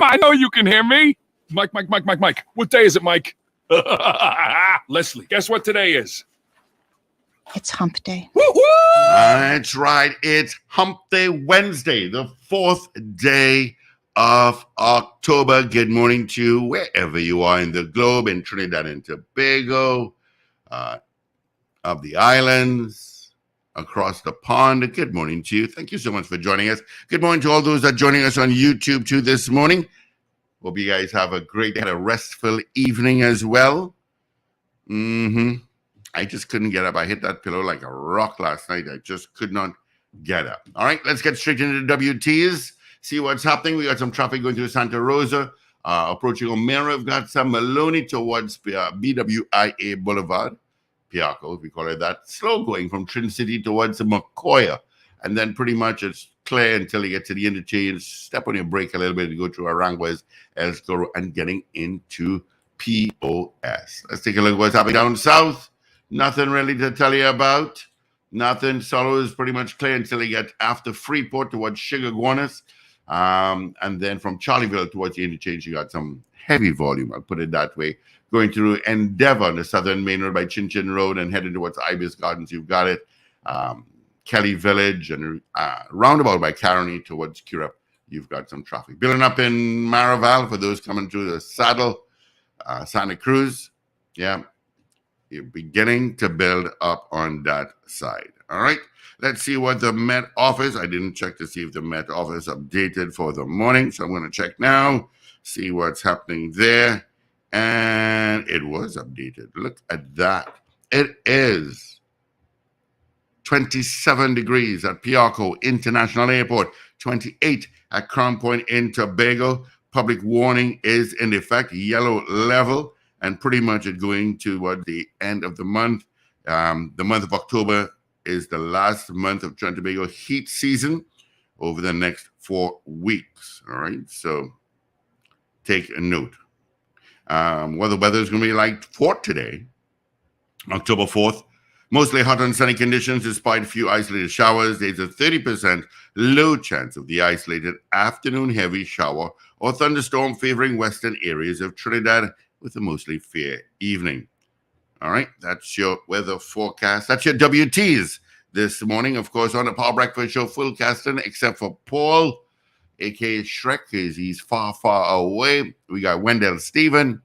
I know you can hear me. Mike. What day is it, Mike? Leslie, guess what today is? It's hump day. Woo-hoo! That's right. It's Hump Day Wednesday, the 4th day of October. Good morning to you wherever you are in the globe, in Trinidad and Tobago, of the islands, across the pond. Good morning to you. Thank you so much for joining us. Good morning to all those that are joining us on YouTube too this morning. Hope you guys have a great day, a restful evening as well. I just couldn't get up. I hit that pillow like a rock last night. I just could not get up. All right, let's get straight into the WTs. See what's happening. We got some traffic going through Santa Rosa. Approaching O'Meara, we've got some Maloney towards BWIA Boulevard. Piarco, if we call it that. Slow going from Trin City towards McCoy. And then pretty much it's clear until you get to the interchange. Step on your brake a little bit and go through Aranguez, Escoro, and getting into POS. Let's take a look at what's happening down south. Nothing really to tell you about. Nothing. Solo is pretty much clear until you get after Freeport towards Sugar Guanas. And then from Charlieville towards the interchange, you got some heavy volume, I'll put it that way. Going through Endeavor on the southern main road by Chin Chin Road and heading towards Ibis Gardens, you've got it. Kelly Village and roundabout by Caroni towards Curup, you've got some traffic. Building up in Maraval for those coming through the Saddle, Santa Cruz. Yeah, you're beginning to build up on that side. All right, let's see what the Met Office, I didn't check to see if the Met Office updated for the morning, so I'm going to check now, see what's happening there. And it was updated. Look at that. It is 27 degrees at Piarco International Airport, 28 at Crown Point in Tobago. Public warning is in effect, yellow level, and pretty much it going toward the end of the month. The month of October is the last month of Trinidad and Tobago heat season over the next 4 weeks. All right, so take a note. What the weather is going to be like for today, October 4th. Mostly hot and sunny conditions despite a few isolated showers. There's a 30% low chance of the isolated afternoon heavy shower or thunderstorm favoring western areas of Trinidad with a mostly fair evening. All right, that's your weather forecast. That's your WTs this morning. Of course, on the Power Breakfast Show, full casting except for Paul, a.k.a. Shrek, because he's far, far away. We got Wendell Stephen.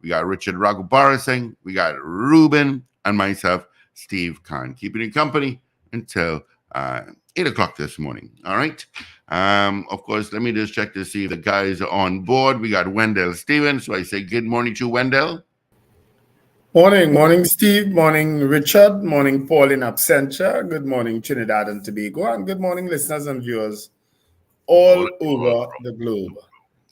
We got Richard Raghubarasingh. We got Ruben and myself, Steve Khan, keeping you company until 8 o'clock this morning. All right. Of course, let me just check to see if the guys are on board. We got Wendell Stephen. So I say good morning to Wendell. Morning, Steve. Morning, Richard. Morning, Paul in absentia. Good morning, Trinidad and Tobago. And good morning, listeners and viewers all over the globe.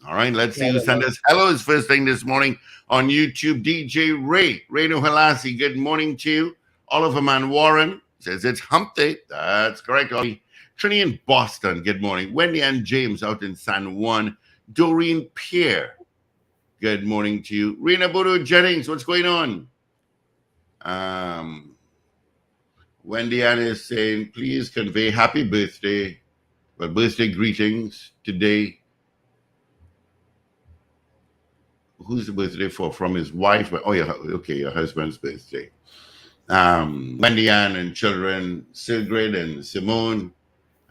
All right, let's see who sent us hellos first thing this morning on YouTube. DJ Ray Nuhalasi, good morning to you. Oliver Man Warren says it's hump day. That's correct, Ollie. Trini in Boston, good morning. Wendy and James out in San Juan. Doreen Pierre, good morning to you. Rena Bodo Jennings, what's going on? Wendy Ann is saying, please convey happy birthday. Well, birthday greetings today. Who's the birthday for? From his wife? Oh, yeah, okay, your husband's birthday. Wendy Ann and children, Sigrid and Simone,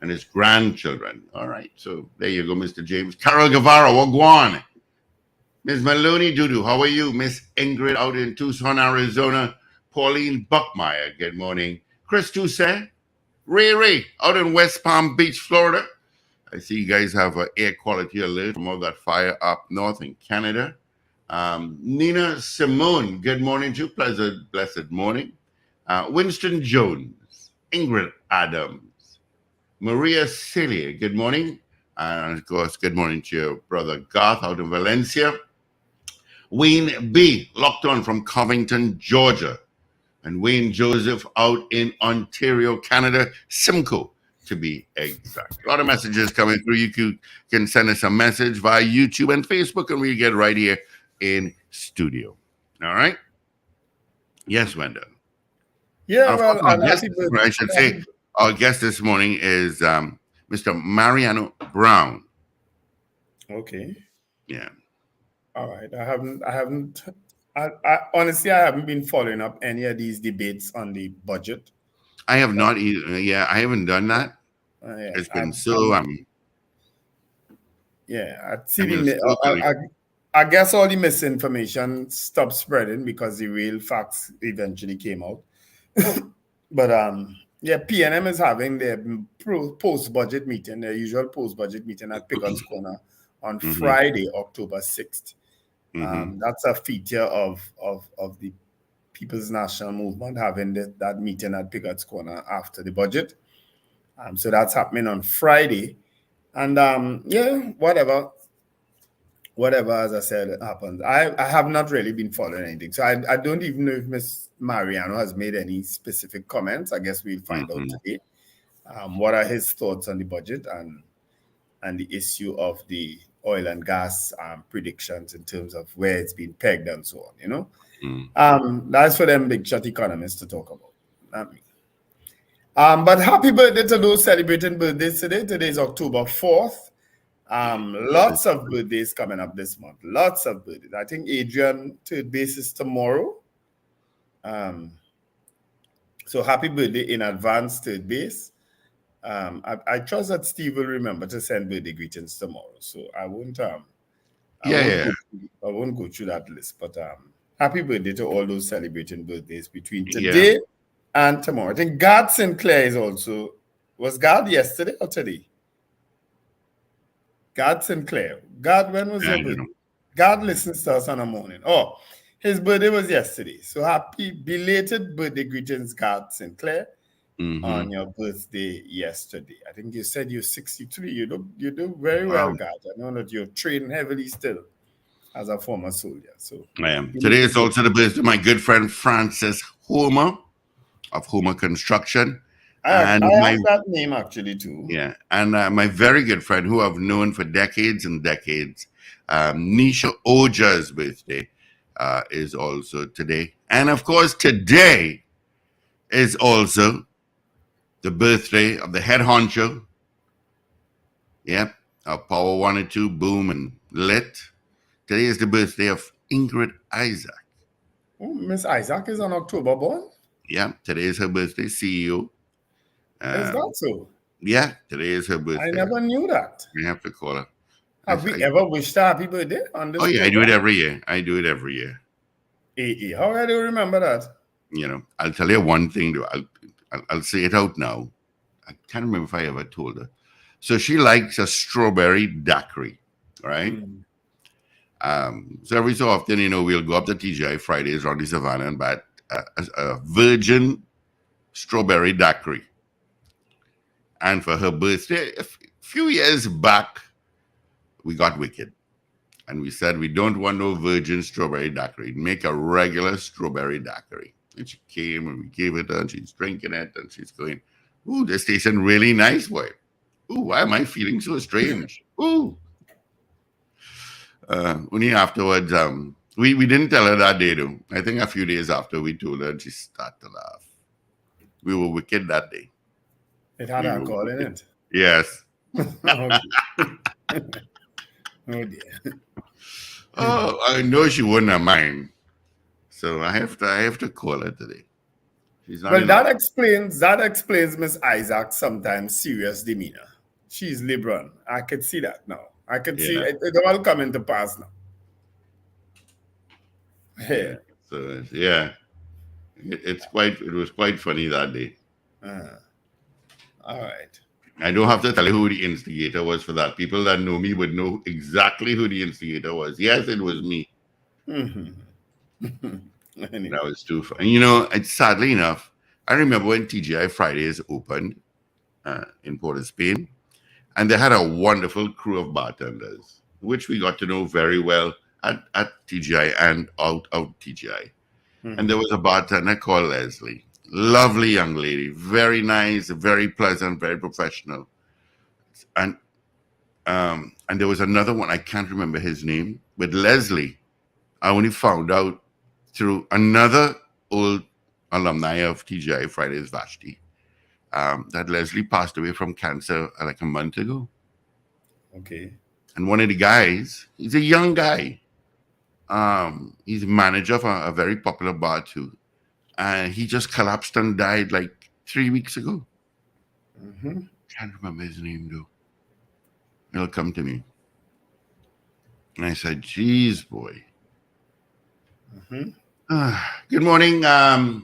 and his grandchildren. All right, so there you go, Mr. James. Carol Guevara, Wagwan. Miss Maloney Dudu, how are you? Miss Ingrid out in Tucson, Arizona. Pauline Buckmeyer, good morning. Chris Toussaint. Ray out in West Palm Beach, Florida. I see you guys have an air quality alert from all that fire up north in Canada. Nina Simone, good morning to you. Blessed morning. Winston Jones, Ingrid Adams, Maria Celia, good morning. And of course, good morning to your brother Garth out in Valencia. Wayne B, locked on from Covington, Georgia. And Wayne Joseph out in Ontario, Canada, Simcoe to be exact. A lot of messages coming through. You can send us a message via YouTube and Facebook, and we get right here in studio. All right? Yes, Wendell. Yeah, well, I should say our guest this morning is Mr. Mariano Brown. Okay. Yeah. All right. I honestly, I haven't been following up any of these debates on the budget. I have not either. Yeah, I haven't done that. Yeah, It's been so I see I've been so busy. I guess all the misinformation stopped spreading because the real facts eventually came out. But PNM is having their post-budget meeting, their usual post-budget meeting at Pickett's Corner on Friday, October 6th. That's a feature of the People's National Movement having that meeting at Pickett's Corner after the budget. So that's happening on Friday. And whatever, as I said, happens. I have not really been following anything. So I don't even know if Miss Mariano has made any specific comments. I guess we'll find out today. What are his thoughts on the budget and the issue of the oil and gas predictions in terms of where it's been pegged and so on, you know? That's for them big shot economists to talk about, not me. But happy birthday to those celebrating birthdays today. Today is October 4th. Lots of birthdays coming up this month. Lots of birthdays. I think Adrian third base is tomorrow. So happy birthday in advance, third base. I trust that Steve will remember to send birthday greetings tomorrow. So I won't go through that list. But happy birthday to all those celebrating birthdays between today and tomorrow. I think Gad Sinclair is also. Was Gad yesterday or today? Gad Sinclair. Gad, when was your birthday? Gad listens to us on a morning. Oh, his birthday was yesterday. So happy belated birthday greetings, Gad Sinclair, on your birthday yesterday. I think you said you're 63. You do very well, Gad. I know that you're training heavily still as a former soldier. So I am. Today is also the birthday of my good friend Francis Homer of Homer Construction. I like that name actually too. Yeah, and my very good friend who I've known for decades and decades, Nisha Oja's birthday is also today. And of course, today is also the birthday of the head honcho. Yep, of Power 102, Boom and Lit. Today is the birthday of Ingrid Isaac. Oh, Miss Isaac is on October born? Yeah, today is her birthday, CEO. Is that so? Yeah, today is her birthday. I never knew that. We have to call her. Have we ever wished her happy birthday on this? Oh, yeah, I do it every year. How do you remember that? You know, I'll tell you one thing, though. I'll say it out now. I can't remember if I ever told her. So she likes a strawberry daiquiri, right? So every so often, you know, we'll go up to TGI Fridays around the Savannah and buy a virgin strawberry daiquiri. And for her birthday, a few years back, we got wicked. And we said, we don't want no virgin strawberry daiquiri. Make a regular strawberry daiquiri. And she came and we gave it her and she's drinking it and she's going, ooh, this tastes really nice, boy. Ooh, why am I feeling so strange? Ooh. Only afterwards, we didn't tell her that day, though. I think a few days after we told her and she started to laugh. We were wicked that day. It had alcohol in it. Yes. Oh dear. Oh, I know she wouldn't have mind. So I have to call her today. She's not. Well, that explains Miss Isaac's sometimes serious demeanor. She's liberal. I could see that now. I could see it all coming to pass now. Yeah. So yeah, it was quite funny that day. All right. I don't have to tell you who the instigator was for that. People that know me would know exactly who the instigator was. Yes, it was me. Anyway. That was too fun. You know, sadly enough, I remember when TGI Fridays opened in Port of Spain, and they had a wonderful crew of bartenders, which we got to know very well at TGI and out TGI. And there was a bartender called Leslie. Lovely young lady, very nice, very pleasant, very professional. And there was another one, I can't remember his name, but Leslie, I only found out through another old alumni of TGI Fridays, Vashti, that Leslie passed away from cancer like a month ago. Okay. And one of the guys, he's a young guy. He's manager of a very popular bar too. And he just collapsed and died like 3 weeks ago. Can't remember his name though. It'll come to me. And I said, geez, boy. Good morning, Diana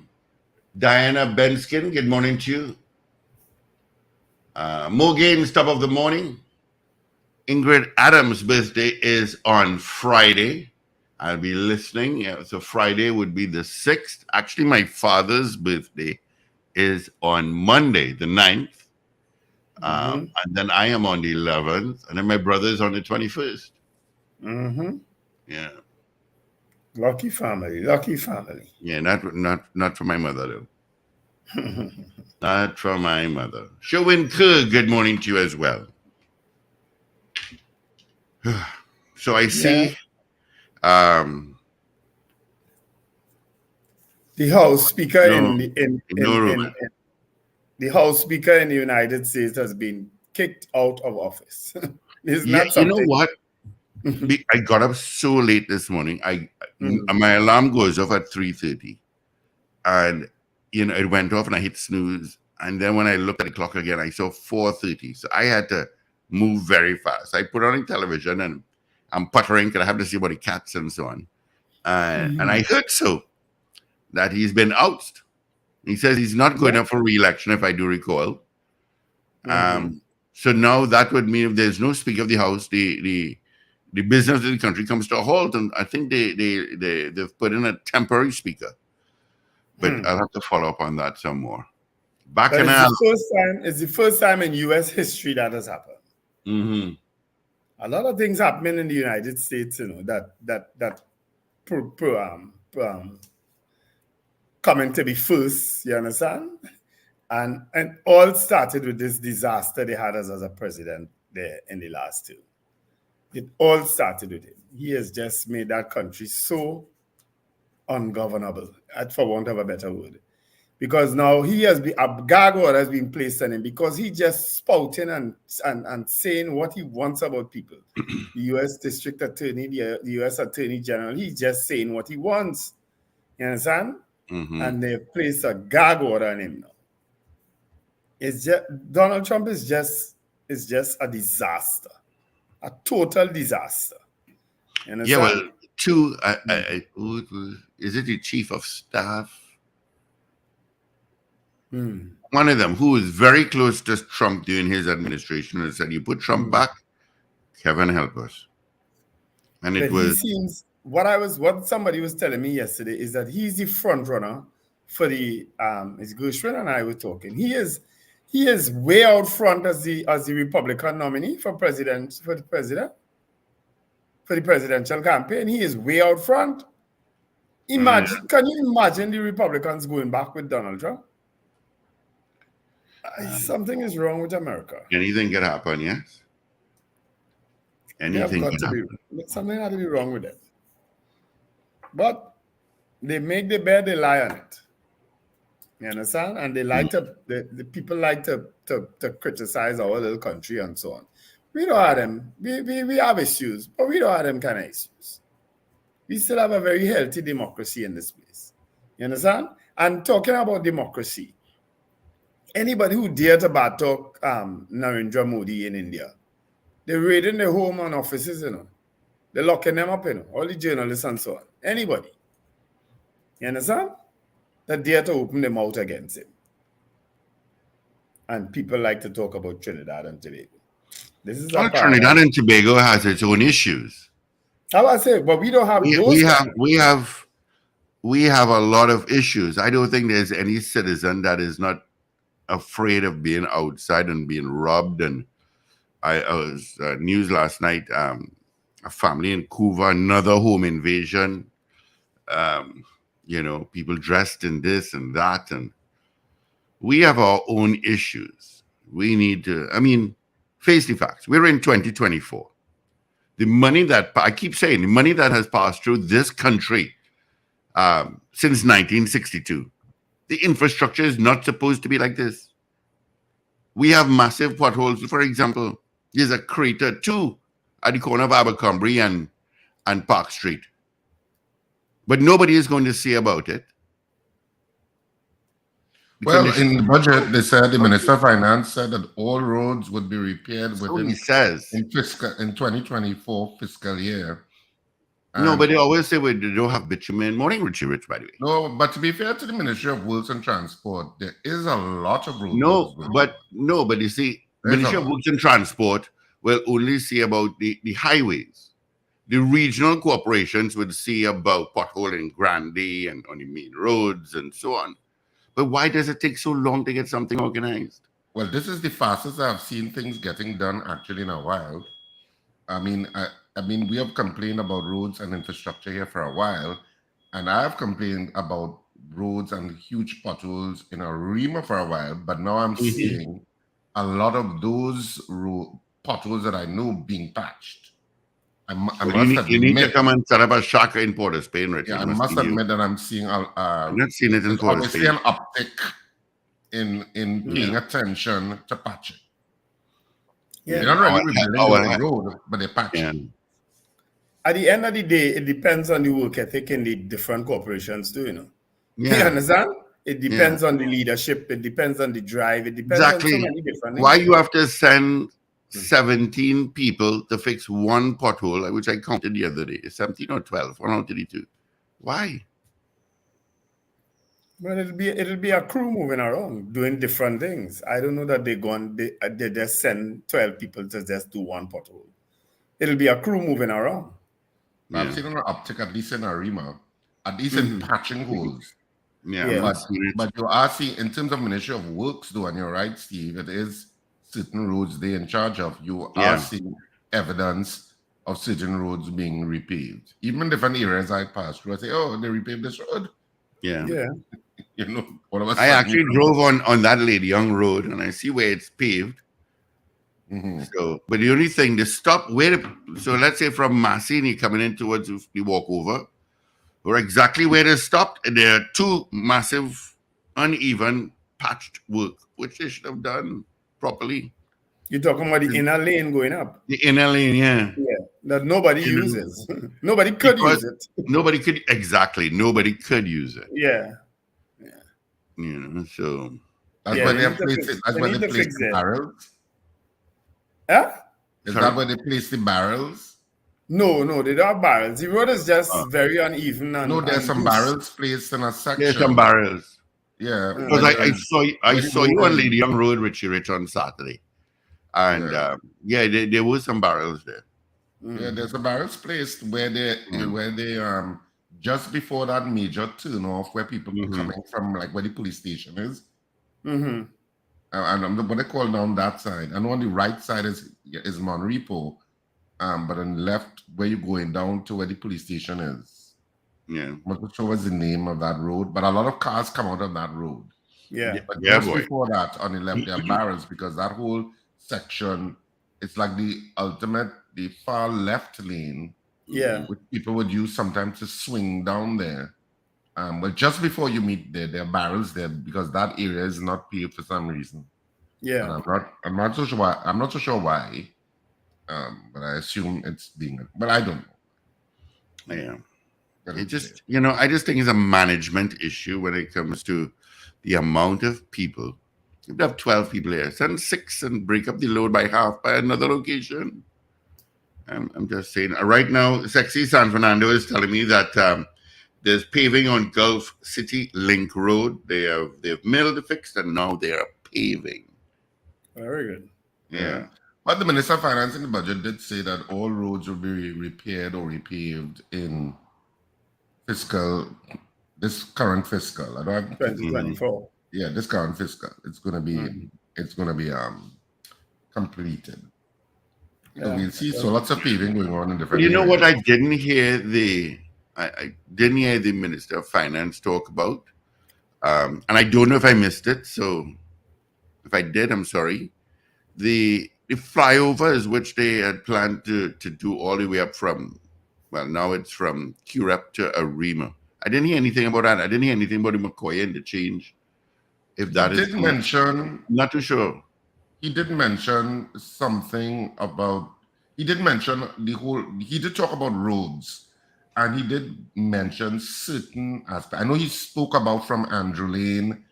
Benskin. Good morning to you. Morgane's top of the morning. Ingrid Adams' birthday is on Friday. I'll be listening. Yeah, so Friday would be the 6th. Actually, my father's birthday is on Monday, the 9th. And then I am on the 11th. And then my brother is on the 21st. Yeah. Lucky family. Lucky family. Yeah, not for my mother, though. Not for my mother. Sherwin Kerr, good morning to you as well. So I see the House Speaker the House Speaker in the United States has been kicked out of office. It's not something. You know what? I got up so late this morning. My alarm goes off at 3:30, and it went off, and I hit snooze. And then when I looked at the clock again, I saw 4:30. So I had to move very fast. I put on the television, and I'm puttering because I have to see about the cats and so on. And I heard that he's been ousted. He says he's not going up for re-election, if I do recall. So now that would mean if there's no Speaker of the House, the business of the country comes to a halt, and I think they've put in a temporary speaker. But I'll have to follow up on that some more. It's the first time in U.S. history that has happened. A lot of things happening in the United States, that coming to be first. You understand? And all started with this disaster they had as a president there in the last two. It all started with him. He has just made that country so ungovernable, for want of a better word. Because now a gag order has been placed on him because he just spouting and saying what he wants about people. The U.S. District Attorney, the U.S. Attorney General, he's just saying what he wants. You understand? And they placed a gag order on him now. It's just Donald Trump is just a disaster. A total disaster. You understand? Yeah, well, is it the chief of staff? One of them who was very close to Trump during his administration and said, "You put Trump back, heaven help us." And it seems what somebody was telling me yesterday is that he's the front runner for the it's Gershwin and I were talking. He is way out front as the Republican nominee for the presidential campaign. He is way out front. Can you imagine the Republicans going back with Donald Trump? Something is wrong with America. Anything can happen, yes? Anything can happen. Something had to be wrong with it. But they make the bed, they lie on it. You understand? And they like the people like to criticize our little country and so on. We don't have them. We have issues, but we don't have them kind of issues. We still have a very healthy democracy in this place. You understand? And talking about democracy, anybody who dare to bad talk Narendra Modi in India, they're raiding their home and offices, They're locking them up, all the journalists and so on. Anybody. You understand? That dare to open their mouth against him. And people like to talk about Trinidad and Tobago. Trinidad and Tobago has its own issues. How I say, but we don't have those. We have a lot of issues. I don't think there's any citizen that is not afraid of being outside and being robbed. And I was news last night. A family in Cuba, another home invasion. People dressed in this and that, and we have our own issues. We need to, face the facts. We're in 2024. The money that, I keep saying, the money that has passed through this country since 1962, the infrastructure is not supposed to be like this. We have massive potholes. For example, there's a crater, two at the corner of Abercrombie and Park Street. But nobody is going to say about it. Well, in the budget, they said the Minister of Finance said that all roads would be repaired within he says in 2024 fiscal year. no, but they always say they don't have bitumen. Morning, Richie Rich, by the way. No, but to be fair to the Ministry of Works and Transport, there is a lot of roads. But you see, Ministry of Works and Transport will only see about the highways. The regional corporations would see about potholing Grandy and on the main roads and so on. But why does it take so long to get something organized? Well, this is the fastest I've seen things getting done actually in a while. I mean, we have complained about roads and infrastructure here for a while, and I have complained about roads and huge potholes in Arima for a while, but now I'm seeing a lot of those potholes that I know being patched. You need to come and set up a Shaka in Port of Spain, Richard. Yeah, I must admit that I'm seeing I'm not seeing it in Port of Spain. Obviously an uptick in paying attention to patching. Yeah. They're not really rebuilding the road, but they're patching. At the end of the day, it depends on the work ethic in the different corporations too, you know. Yeah. You understand? It depends on the leadership. It depends on the drive. It depends on so many different things. Why you have to send 17 people to fix one pothole, which I counted the other day. 17 or 12, 132. Why? Well, it'll be a crew moving around doing different things. I don't know that they just send 12 people to just do one pothole. It'll be a crew moving around. Yeah. I've seen an uptick, at least in Arima, at least in patching holes. Yeah. But you are seeing, in terms of Ministry of Works, though, and you're right, Steve, it is certain roads they're in charge of. You are seeing evidence of certain roads being repaved. Even in different areas I passed through, I say, oh, they repaved this road. Yeah. You know, all of a I sudden, actually drove on that Lady Young Road and I see where it's paved. So, but the only thing, the stop so let's say from Massini coming in towards the walkover, or exactly where they stopped, there are two massive, uneven, patched work, which they should have done properly. You're talking about the inner lane going up. The inner lane, yeah. That nobody uses. Nobody could use it. Nobody could use it. Yeah. You know, so that's where they place it. That's where they place the barrels. Huh? Is that where they place the barrels? No, they don't have barrels. The road is just very uneven. No, there's some barrels placed in a section. There's some barrels. Yeah. Because I saw you on Lady Young Road, Richie Rich, on Saturday. And there were some barrels there. Yeah, there's a barrels placed where they just before that major turnoff where people are coming from, like where the police station is. And I'm going to call down that side. And on the right side is Monrepo. But on the left, where you're going down to where the police station is. Yeah. I'm not sure what's the name of that road, but a lot of cars come out of that road. Yeah. But just before that, on the left, there are barrels because that whole section, it's like the far left lane. Yeah. Which people would use sometimes to swing down there. But just before you meet there are barrels there because that area is not paved for some reason. Yeah. And I'm not so sure why. I'm not so sure why. But I assume it's being. But I don't know. Yeah. It just, I just think it's a management issue when it comes to the amount of people. If you have 12 people here, send 6 and break up the load by half by another location. I'm just saying. Right now, Sexy San Fernando is telling me that there's paving on Gulf City Link Road. They've milled, fixed, and now they are paving. Very good. Yeah. But the Minister of Finance in the budget did say that all roads will be repaired or repaved in this current fiscal. I don't have 2024. Yeah, this current fiscal. It's gonna be completed. So we'll see. So lots of paving going on in different. You know what? I didn't hear I didn't hear the Minister of Finance talk about, and I don't know if I missed it. So if I did, I'm sorry. The flyovers which they had planned to do all the way up from, well, now it's from Curep to Arima. I didn't hear anything about that. I didn't hear anything about the McCoy and the change. If that is mention, not too sure. He did mention something about. he did mention he did talk about roads, and he did mention certain aspects. I know he spoke about from Andrew Lane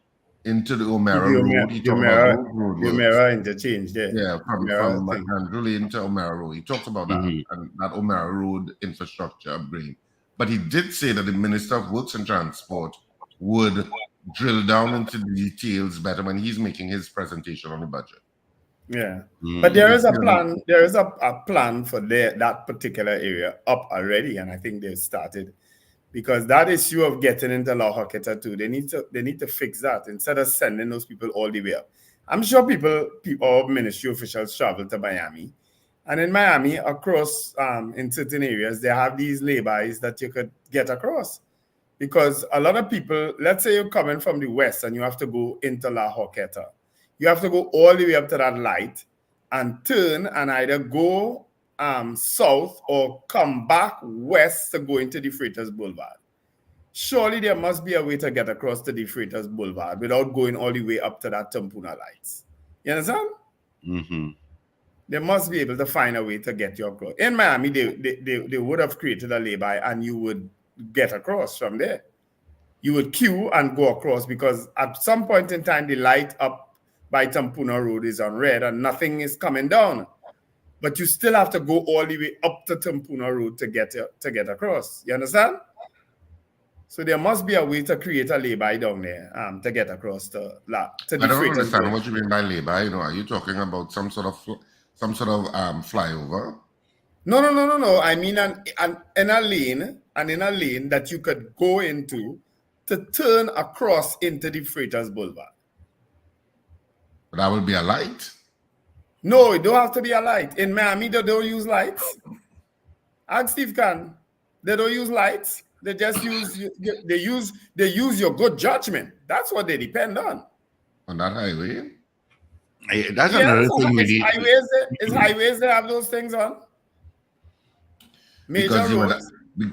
into the O'Mara Road. He talked about road the works. mirror interchange there. Yeah, Mirror from thing. Andrew Lane to O'Mara Road. He talks about that and that O'Mara Road infrastructure upgrade. But he did say that the Minister of Works and Transport would drill down into the details better when he's making his presentation on the budget. Yeah, but there is a plan. There is a plan for that particular area up already, and I think they've started, because that issue of getting into La Joqueta too, they need to fix that instead of sending those people all the way up. I'm sure people or ministry officials travel to Miami, and in Miami, across in certain areas, they have these laybys that you could get across, because a lot of people, let's say you're coming from the west and you have to go into La Joqueta. You have to go all the way up to that light and turn and either go south or come back west to go into the Freighter's Boulevard. Surely there must be a way to get across to the Freighter's Boulevard without going all the way up to that Tampuna lights. You understand? Mm-hmm. They must be able to find a way to get you across. In Miami, they would have created a lay-by and you would get across from there. You would queue and go across, because at some point in time, the light up by Tampuna Road is on red and nothing is coming down. But you still have to go all the way up to Tampuna Road to get across. You understand? So there must be a way to create a lay-by down there to get across to the I don't understand road. what you mean by lay-by. You know, are you talking about some sort of flyover? No. I mean in a lane that you could go into to turn across into the Freighter's Boulevard. But that would be a light. No, it don't have to be a light. In Miami, they don't use lights. Ask Steve Khan. They don't use lights. They just use your good judgment. That's what they depend on. On that highway. That's another thing we need. Highways they have those things on. Major roads.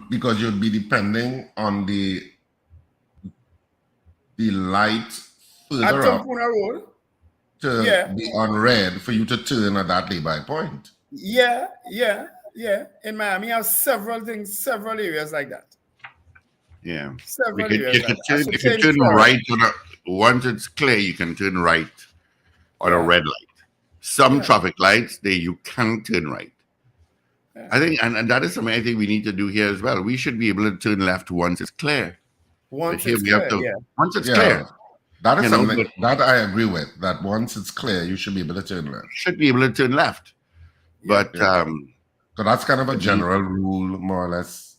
Because you'd be depending on the light further at up Tampuna Road. To be on red for you to turn at that lay-by point. Yeah. In Miami, you have several areas like that. Yeah. Several You areas can turn right once it's clear, you can turn right on a red light. Some traffic lights, you can't turn right. Yeah. I think, and that is something I think we need to do here as well. We should be able to turn left once it's clear. Once it's clear. That is something that I agree with. That once it's clear, you should be able to turn left. Should be able to turn left. But so that's kind of a general rule, more or less,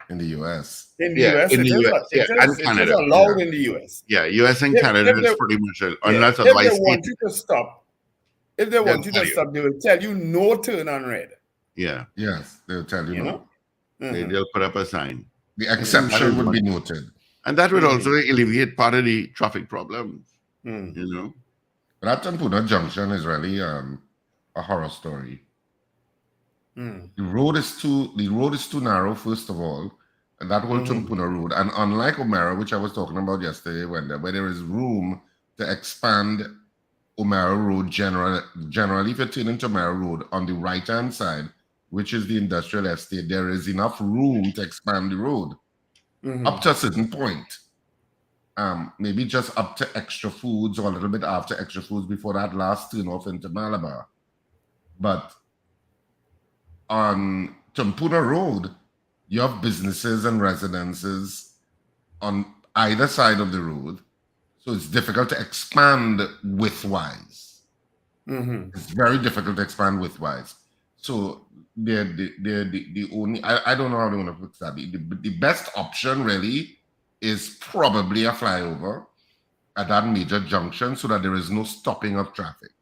in the US. In the US, and Canada. It is allowed in the US. Yeah, US and Canada is pretty much unless if otherwise. They want you to stop, they will tell you no turn on red. Yeah. Yes, they'll tell you no. They'll put up a sign. The exception would be noted. And that would also alleviate part of the traffic problems, you know. But that Tampuna Junction is really a horror story. The road is too narrow, first of all, and that whole Tampuna Road. And unlike O'Mara, which I was talking about yesterday, where there is room to expand O'Mara Road generally, if you turn into O'Mara Road on the right-hand side, which is the industrial estate, there is enough room to expand the road. Up to a certain point. Maybe just up to Extra Foods or a little bit after Extra Foods before that last turn off into Malabar. But on Tampuna Road, you have businesses and residences on either side of the road. So it's difficult to expand widthwise. It's very difficult to expand widthwise. So the only, I don't know how they want to fix that. The best option really is probably a flyover at that major junction so that there is no stopping of traffic.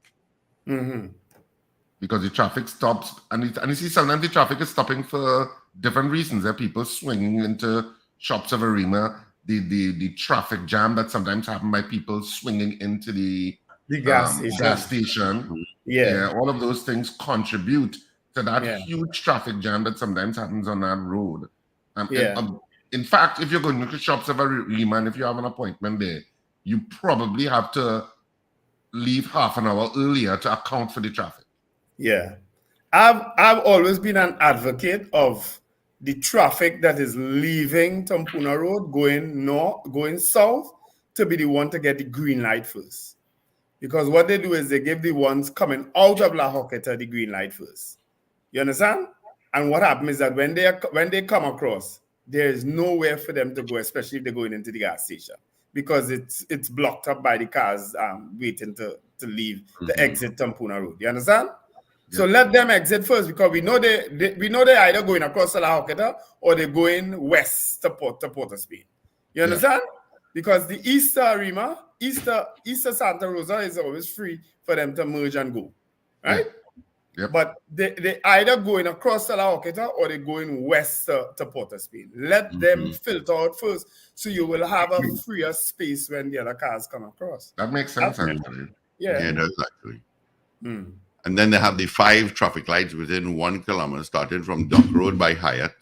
Because the traffic stops, and you see sometimes the traffic is stopping for different reasons. There are people swinging into shops of Arima, the traffic jam that sometimes happen by people swinging into the gas station. Yeah, all of those things contribute to that huge traffic jam that sometimes happens on that road. In fact, if you're going to shops of Arima and if you have an appointment there, you probably have to leave half an hour earlier to account for the traffic. Yeah. I've always been an advocate of the traffic that is leaving Tampuna Road going south to be the one to get the green light first. Because what they do is they give the ones coming out of La Joqueta the green light first. You understand? And what happens is that when they come across, there is nowhere for them to go, especially if they're going into the gas station, because it's blocked up by the cars waiting to leave the exit Tampuna Road. You understand? So let them exit first, because we know they're either going across to La Joqueta or they're going west to Port of Spain. You understand? Because the Easter Santa Rosa is always free for them to merge and go, right? Yep. But they either going across to La Joqueta or they're going west to Port of Spain. Let them filter out first, so you will have a freer space when the other cars come across. That makes sense, actually. Yeah, it does actually. And then they have the 5 traffic lights within 1 kilometer, starting from Dock Road by Hyatt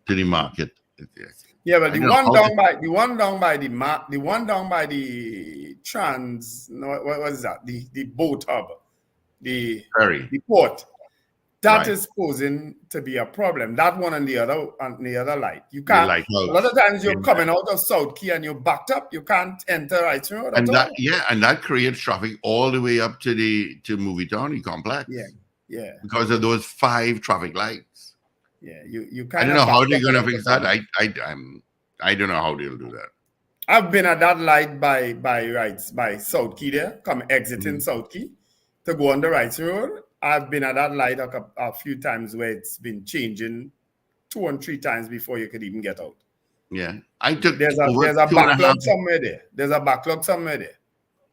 to the market. Yeah, but the one down by the trans, no, what is that? The boat hub, the Ferry, the port. That is posing to be a problem. That one and the other light. You can't. A lot of times you're coming out of South Key and you're backed up. You can't enter right through. And that creates traffic all the way up to Movie Town, the complex. Yeah. Because of those 5 traffic lights. Yeah, you I don't know how they're gonna fix that. I don't know how they'll do that. I've been at that light by South Key there, exiting South Key to go on the right road. I've been at that light a few times where it's been changing 2 and 3 times before you could even get out. Yeah, I took. There's a backlog somewhere there.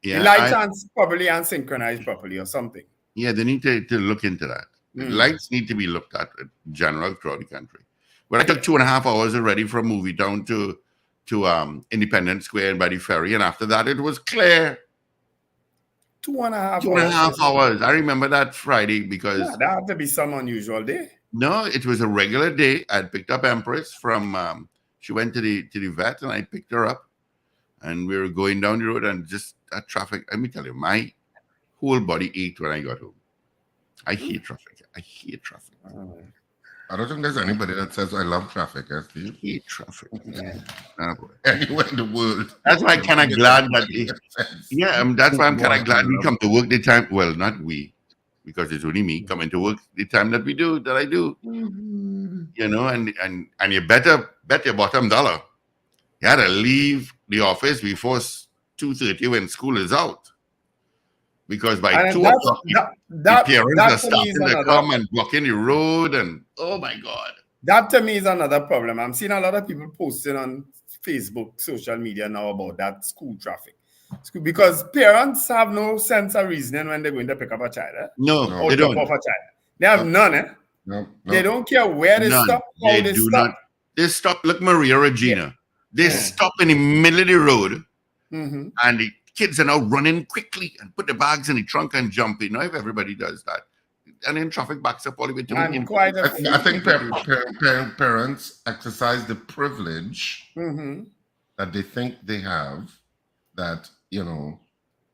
Yeah, the lights aren't probably unsynchronized properly or something. Yeah, they need to look into that. Lights need to be looked at in general throughout the country. But I took 2.5 hours already from Movie Town to Independence Square and by the ferry, and after that it was clear. 2.5 hours. I remember that Friday because that had to be some unusual day. No, it was a regular day. I picked up Empress from. She went to the vet, and I picked her up, and we were going down the road, and just that traffic. Let me tell you, my whole body ached when I got home. I hate traffic. I don't think there's anybody that says I love traffic. I hate traffic. Anywhere in the world. That's why I'm kind of glad that. That's why I'm kind of glad we come to work the time. Well, not we, because it's only me coming to work the time that I do. You know, and you bet your bottom dollar. You had to leave the office before 2:30 when school is out. Because by 2 o'clock, the parents are starting to come and blocking the road, and oh my God. That to me is another problem. I'm seeing a lot of people posting on Facebook, social media now about that school traffic. Because parents have no sense of reasoning when they're going to pick up a child. No, they don't. Drop off a child. They have none. No. They don't care where they stop, how they stop. They stop. Look, Maria Regina. They stop in the middle of the road, and the kids are now running quickly and put the bags in the trunk and jump in. Now, if everybody does that, and then traffic backs up all the way to the I think parents exercise the privilege that they think they have, that, you know,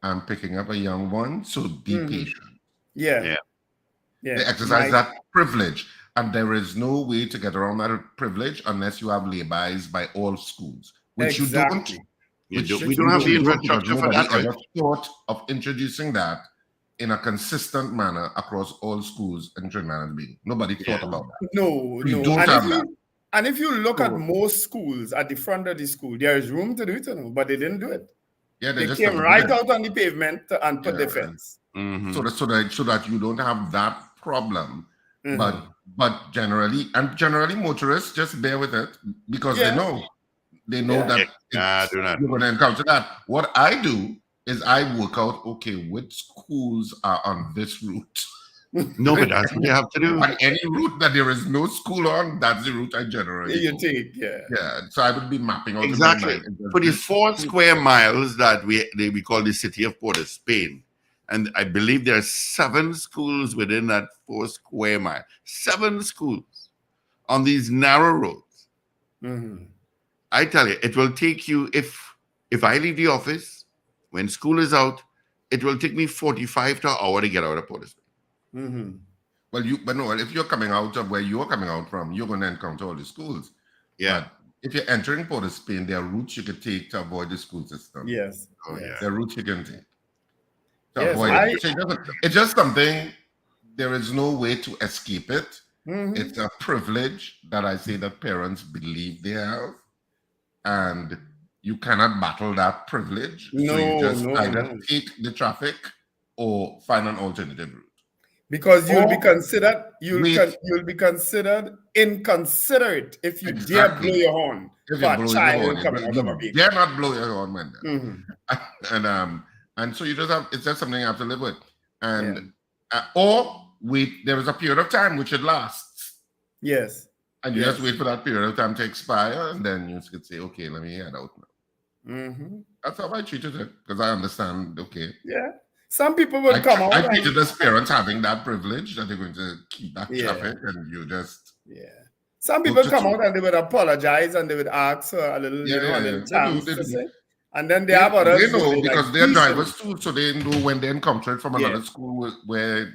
I'm picking up a young one, so be patient. Yeah. They exercise that privilege, and there is no way to get around that privilege unless you have laybys by all schools, which you don't. We don't have the infrastructure for that. I thought of introducing that in a consistent manner across all schools in Trinidad and Tobago. Nobody thought about that. No. Don't have that. And if you look at most schools at the front of the school, there is room to do it, but they didn't do it. Yeah, they just came right out on the pavement and put the fence. So that you don't have that problem. But generally motorists just bear with it because they know that you're going to encounter that. What I do is I work out, okay, which schools are on this route. No, but that's what you have to do. On any route that there is no school on, that's the route I generally take. Yeah. So I would be mapping out exactly for the 4 square miles that we call the city of Port of Spain. And I believe there are 7 schools within that 4 square mile. 7 schools on these narrow roads. I tell you, it will take you, if I leave the office when school is out, it will take me 45 to an hour to get out of Port of Spain. but no, if you're coming out of where you're coming out from, you're going to encounter all the schools. Yeah. But if you're entering Port of Spain, there are routes you can take to avoid the school system. Yes. Oh, yes. There are routes you can take to Yes, avoid it. So it's just something, there is no way to escape it. Mhm. It's a privilege that I say that parents believe they have. And you cannot battle that privilege. So you just either take the traffic or find an alternative route. Because you'll be Or considered wait. you'll be considered inconsiderate if you dare Exactly. blow your horn If for you a blow your child horn, coming out of a you vehicle. dare not blow your horn when that. Mhm. And so you just have, it's just something you have to live with. And or wait, there is a period of time which it lasts. Yes. And you just wait for that period of time to expire, and then you could say, okay, let me head out now. Mm-hmm. That's how I treated it, because I understand, okay. Yeah. Some people would come out. I treated as parents having that privilege that they're going to keep that traffic, and you just. Yeah. Some people come out and they would apologize and they would ask for a little, a little chance to say. And then they have others. They know because they're drivers too, so they know when they encounter it from another school where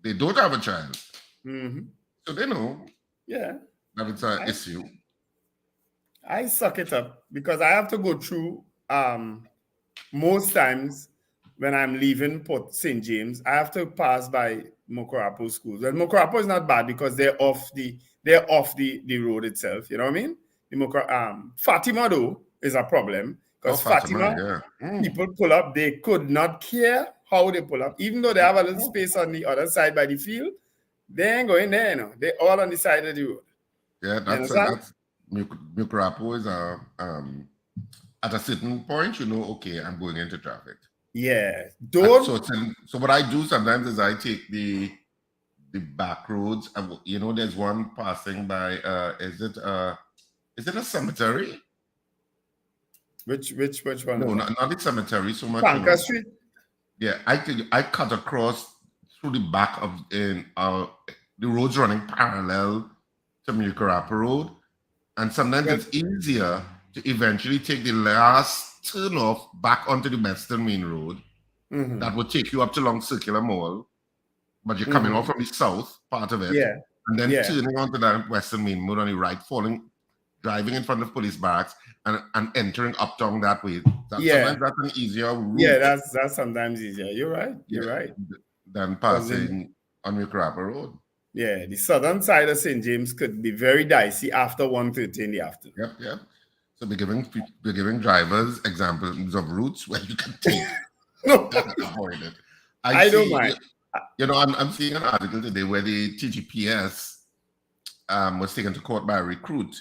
they don't have a child. Mm-hmm. So they know. Yeah. That it's an issue. I suck it up because I have to go through most times when I'm leaving Port St. James, I have to pass by Mokorapo schools. And Mokorapo is not bad because they're off the road itself. You know what I mean? Fatima though is a problem because Fatima people pull up, they could not care how they pull up, even though they have a little space on the other side by the field. They ain't going there, you know. They're all on the side of the road. Yeah, that's Mokorapo is at a certain point, you know, okay, I'm going into traffic. Yeah. So what I do sometimes is I take the back roads. And, you know, there's one passing by. Is it a cemetery? Which one? No, not the cemetery so much. Panka Street. Yeah, I cut across through the back of the roads running parallel to Mokorapo Road, and sometimes it's easier to eventually take the last turn off back onto the Western Main Road. Mm-hmm. That would take you up to Long Circular Mall, but you're coming off from the south part of it, and then turning onto that Western Main Road on the right, driving in front of police barracks, and entering uptown that way. Sometimes that's an easier route. Yeah, that's sometimes easier. You're right. You're right. Than passing on Mokorapo Road. Yeah, the southern side of St. James could be very dicey after 1:30 in the afternoon. Yep. So we're giving drivers examples of routes where you can take avoid it. I don't mind. You know, I'm seeing an article today where the TGPS was taken to court by a recruit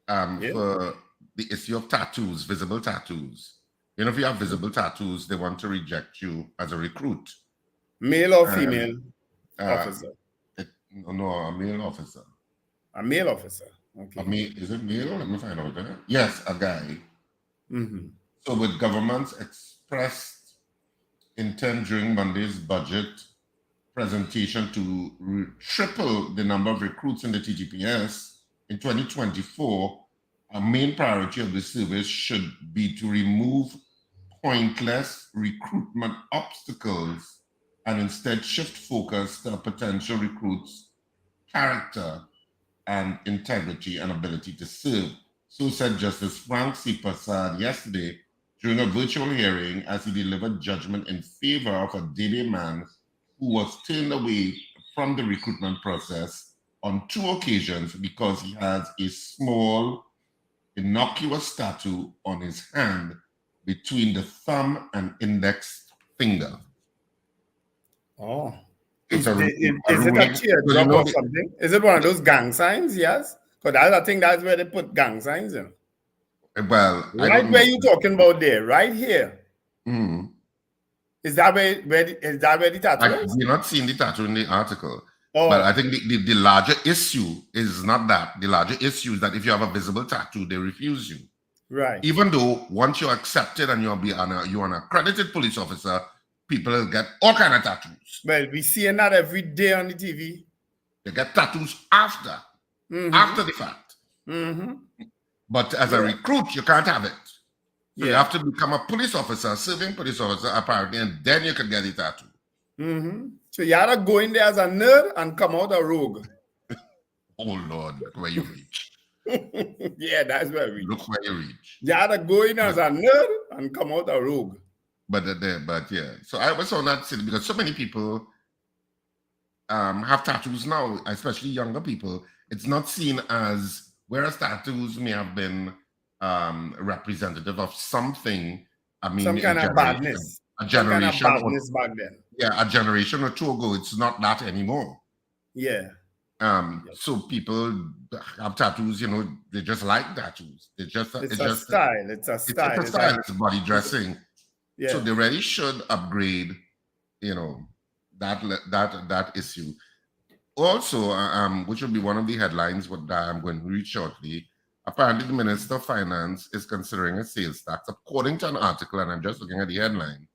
for the issue of tattoos, visible tattoos. You know, if you have visible tattoos, they want to reject you as a recruit. Male or female officer? No, a male officer. A male officer. Okay. Is it male? Let me find out there. Yes, a guy. Mm-hmm. So with government's expressed intent during Monday's budget presentation to triple the number of recruits in the TGPS in 2024, a main priority of the service should be to remove pointless recruitment obstacles and instead shift focus to potential recruits' character and integrity and ability to serve. So said Justice Frank C. Prasad yesterday during a virtual hearing as he delivered judgment in favor of a Debe man who was turned away from the recruitment process on 2 occasions because he has a small, innocuous tattoo on his hand between the thumb and index finger. Oh. Is it a teardrop or something? Is it one of those gang signs? Yes. Because I think that's where they put gang signs in. Well, right where you're talking about there, right here. Mm-hmm. Is that where the tattoo is? We're not seeing the tattoo in the article. Oh. But I think the larger issue is not that. The larger issue is that if you have a visible tattoo, they refuse you. Right. Even though once you're accepted and you're an accredited police officer, people will get all kind of tattoos. Well, we seeing that every day on the TV. They get tattoos after the fact. Mm-hmm. But as a recruit, you can't have it. So you have to become a police officer, serving police officer apparently, and then you can get a tattoo. So you had to go in there as a nerd and come out a rogue. Oh Lord, look where you reach. Yeah, that's where we Look where you reach. You had to go in as a nerd and come out a rogue. But yeah. So I was on that silly because so many people have tattoos now, especially younger people. It's not seen as, whereas tattoos may have been representative of something. I mean, Some kind of badness. A generation, back then. Yeah, a generation or two ago. It's not that anymore. Yeah. So people have tattoos. You know, they just like tattoos. It's a style. It's a style. It's body dressing. Yeah. So they really should upgrade. You know, that issue. Also, which will be one of the headlines that I'm going to read shortly. Apparently, the Minister of Finance is considering a sales tax, according to an article, and I'm just looking at the headline.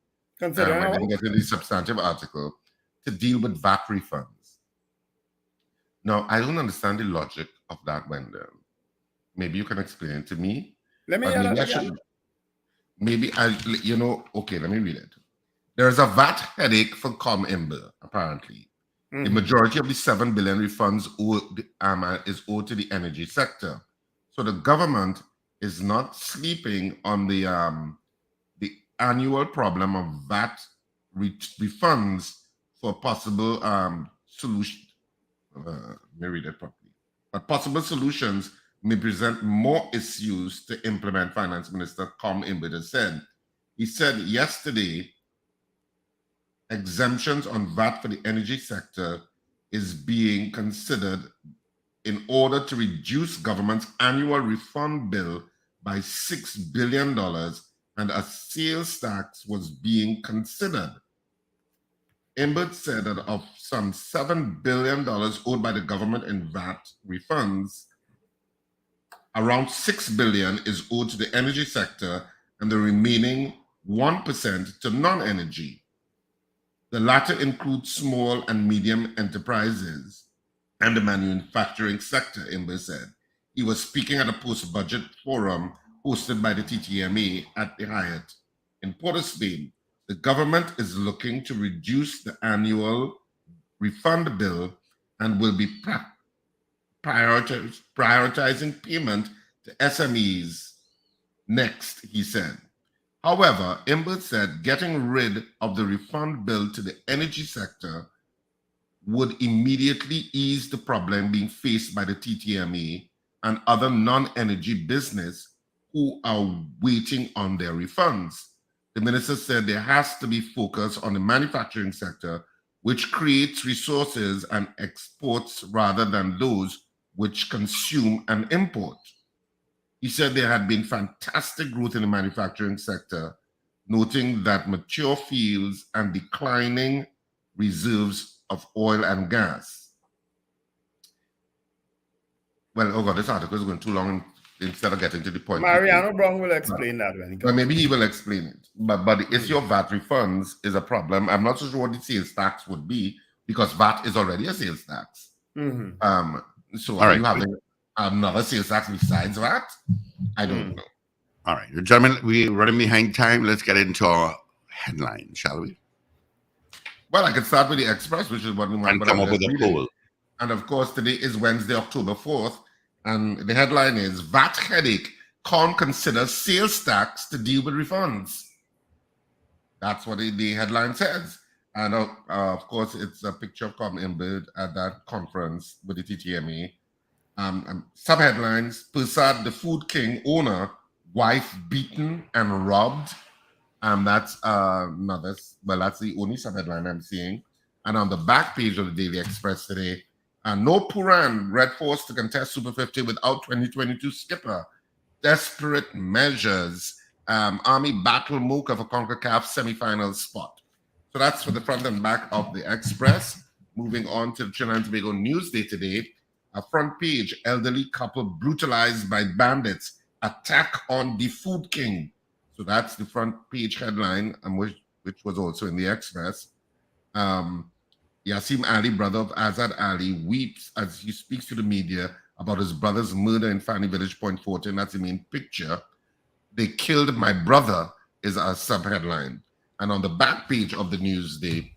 I didn't get into the substantive article, to deal with VAT refunds. Now, I don't understand the logic of that, Wendell. Maybe you can explain it to me. Let me okay, let me read it. There is a VAT headache for ComImber, apparently. The majority of the 7 billion refunds is owed to the energy sector. So the government is not sleeping on the annual problem of VAT refunds for possible solution. Let me read it properly. But possible solutions may present more issues to implement, Finance Minister ComImber has said. He said yesterday, exemptions on VAT for the energy sector is being considered in order to reduce government's annual refund bill by $6 billion, and a sales tax was being considered. Imbert said that of some $7 billion owed by the government in VAT refunds, around $6 billion is owed to the energy sector and the remaining 1% to non-energy. The latter includes small and medium enterprises and the manufacturing sector, Imber said. He was speaking at a post-budget forum hosted by the TTMA at the Hyatt in Port of Spain. The government is looking to reduce the annual refund bill and will be prioritizing payment to SMEs next, he said. However, Imber said getting rid of the refund bill to the energy sector would immediately ease the problem being faced by the TTMA and other non-energy business who are waiting on their refunds. The minister said there has to be focus on the manufacturing sector, which creates resources and exports rather than those which consume and import. He said there had been fantastic growth in the manufacturing sector, noting that mature fields and declining reserves of oil and gas. Well, oh God, this article is going too long instead of getting to the point. Mariano Brown will explain that when he comes. Well, maybe he will explain it. But the issue of VAT refunds is a problem. I'm not so sure what the sales tax would be because VAT is already a sales tax. So are you having another sales tax besides VAT? I don't know. All right, gentlemen, we're running behind time. Let's get into our headline, shall we? Well, I could start with the Express, which is what we want. And come up with a poll. And of course, today is Wednesday, October 4th. And the headline is VAT headache. COM considers sales tax to deal with refunds. That's what the headline says. And of course, it's a picture of ComImber at that conference with the TTMA. Subheadlines: Persad, the Food King owner, wife beaten and robbed. That's that's the only subheadline I'm seeing. And on the back page of the Daily Express today, no Puran, Red Force to contest Super 50 without 2022 skipper. Desperate measures. Army battle Mocha for CONCACAF semifinal spot. So that's for the front and back of the Express. Moving on to the Trinidad and Tobago Newsday today. A front page, elderly couple brutalized by bandits. Attack on the Food King. So that's the front page headline, which was also in the Express. Yassim Ali, brother of Azad Ali, weeps as he speaks to the media about his brother's murder in Fanny Village, Point 14. That's the main picture. They killed my brother is a subheadline. And on the back page of the Newsday,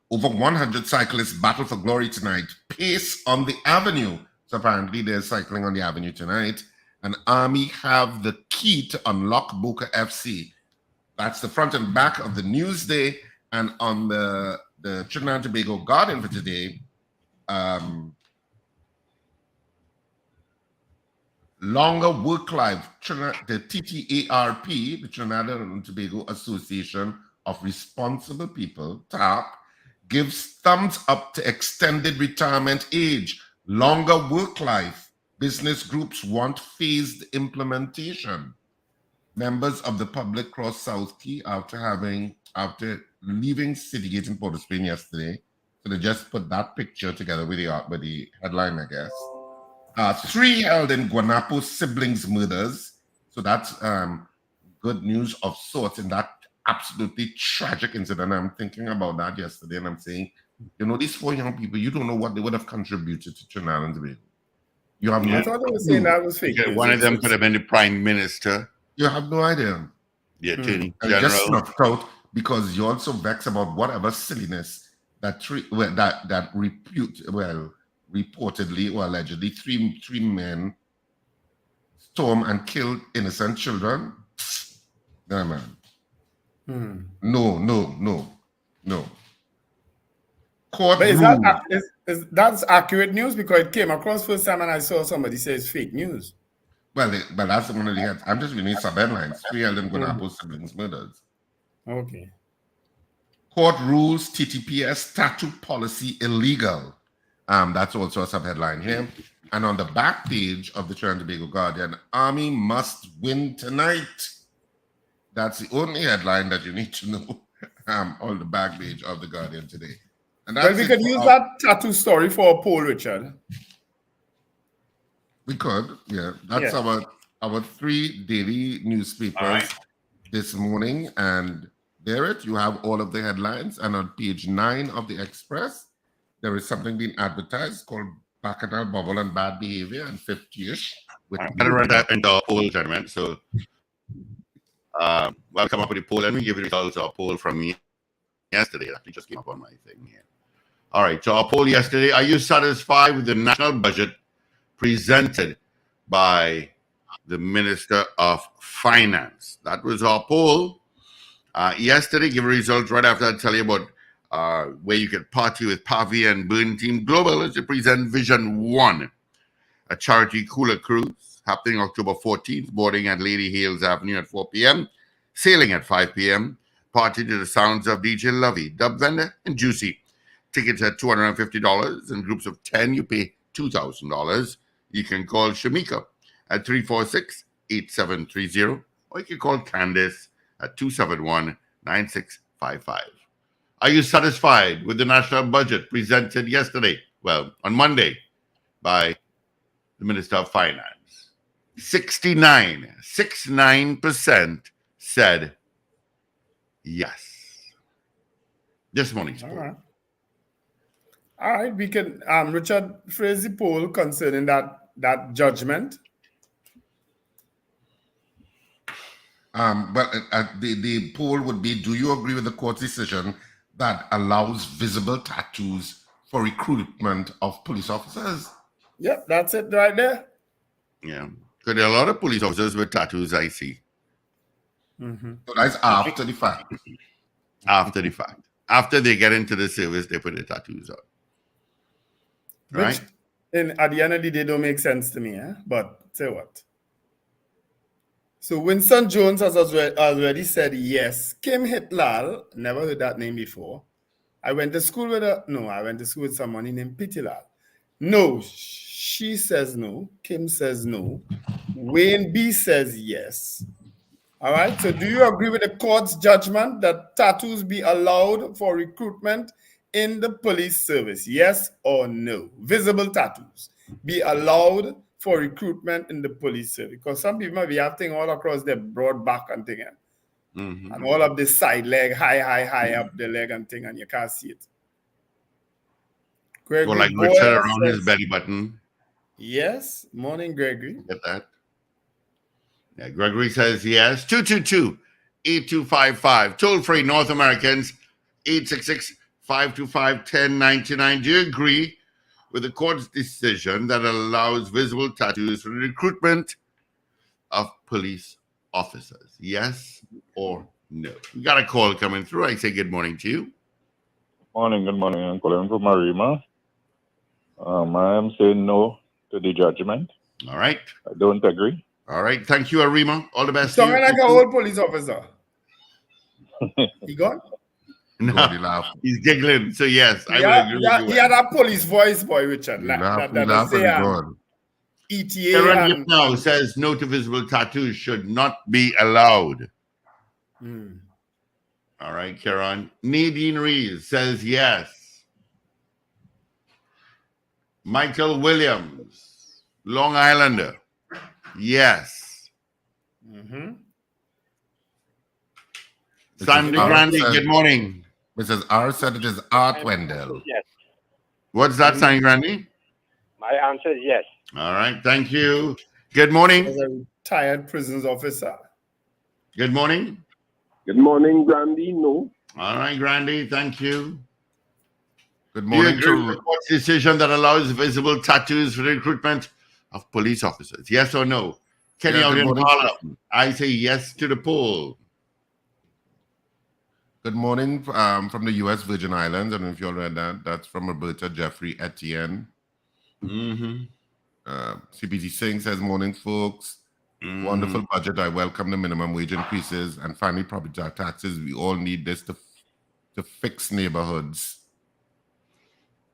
Over 100 cyclists battle for glory tonight. Pace on the avenue. So apparently they're cycling on the avenue tonight. And Army have the key to unlock Boca FC. That's the front and back of the Newsday. And on the Trinidad and Tobago Guardian for today, longer work life, the TTARP, the Trinidad and Tobago Association of Responsible People, TAP, gives thumbs up to extended retirement age, longer work life. Business groups want phased implementation. Members of the public crossed South Key after leaving Citygate in Port of Spain yesterday. So they just put that picture together with the headline, I guess. 3 held in Guanapo siblings murders. So that's good news of sorts in that absolutely tragic incident. I'm thinking about that yesterday and I'm saying, these 4 young people, you don't know what they would have contributed to Trinidad and Tobago. You have I thought they were saying that was fake. One of them could have been the prime minister. You have no idea. The attorney And general. just snuffed out because you're also vexed about whatever silliness that reportedly or allegedly three men stormed and killed innocent children. No, man. No. Court But ruled. that's accurate news? Because it came across first time and I saw somebody say it's fake news. Well, that's one of the heads. I'm just reading sub-headlines. 3 held in Guanapo siblings murders. Okay. Court rules TTPS tattoo policy illegal. That's also a sub-headline here. And on the back page of the Trinidad and Tobago Guardian, Army must win tonight. That's the only headline that you need to know on the back page of the Guardian today. And Well, we could use that tattoo story for a poll, Richard. We could, yeah. That's our 3 daily newspapers this morning. And there you have all of the headlines. And on page 9 of the Express, there is something being advertised called Bacchanal Bubble and Bad Behavior and 50-ish. I'm going to run that into our poll, gentlemen. So we'll come up with a poll and we give you the results of our poll from yesterday. It actually just came up on my thing here. All right, so our poll yesterday. Are you satisfied with the national budget presented by the Minister of Finance? That was our poll yesterday. Give a result right after I tell you about where you can party with Pavi and Burn Team Global as they present Vision 1, a charity cooler cruise happening October 14th, boarding at Lady Hales Avenue at 4 p.m., sailing at 5 p.m., party to the sounds of DJ Lovey, Dub Vendor, and Juicy. Tickets at $250. In groups of 10, you pay $2,000. You can call Shamika at 346-8730, or you can call Candice at 271-9655. Are you satisfied with the national budget presented yesterday? Well, on Monday by the Minister of Finance. 69% said yes. This morning's poll. All right, we can, Richard, phrase the poll concerning that judgment. But the poll would be, do you agree with the court's decision that allows visible tattoos for recruitment of police officers? Yep, that's it right there. Yeah, because there are a lot of police officers with tattoos, I see. So that's after the fact. After the fact. After they get into the service, they put their tattoos on. Right? At the end of the day, don't make sense to me, but say what? So Winston Jones has already said yes. Kim Hitlal, never heard that name before. I went to school with someone named Pitilal. No, she says no. Kim says no. Wayne B says yes. All right, so do you agree with the court's judgment that tattoos be allowed for recruitment in the police service? Yes or no? Visible tattoos be allowed for recruitment in the police service? Because some people might be having all across their broad back and thing, and all of the side leg, high up the leg and thing, and you can't see it. Gregory like Richard around his belly button. Yes. Morning, Gregory. Get that? Yeah, Gregory says yes. 222-8255. Toll free North Americans, 525-1099. Do you agree with the court's decision that allows visible tattoos for the recruitment of police officers? Yes or no? We got a call coming through. I say good morning to you. Morning, good morning. I'm calling from Marima. I am saying no to the judgment. All right. I don't agree. All right. Thank you, Arima. All the best. Sounding like an old police officer. He gone? No, God, he laughed. he's giggling. So yes, I will agree with you. He had a police voice, boy, Richard. He That laughed, he that laughed say, and gone. ETA Karen and now says no to visible tattoos should not be allowed. All right, Karen. Nadine Reeves says yes. Michael Williams, Long Islander, yes. Sandy R Grandi, said- good morning. Mrs. R said it is Art Wendell. Yes. What's that, Sandy Grandi? My answer is yes. All right, thank you. Good morning. as a retired prisons officer. Good morning. Good morning, Grandy. No. All right, Grandi, thank you. Good Do you morning agree with the to court's decision that allows visible tattoos for the recruitment of police officers? Yes or no? Kenny Yeah, out good in morning. Harlem. I say yes to the poll. Good morning from the U.S. Virgin Islands. I don't know if you all read that. That's from Roberta Jeffrey Etienne. CPT Singh says, morning, folks. Wonderful budget. I welcome the minimum wage increases and finally property taxes. We all need this to fix neighborhoods.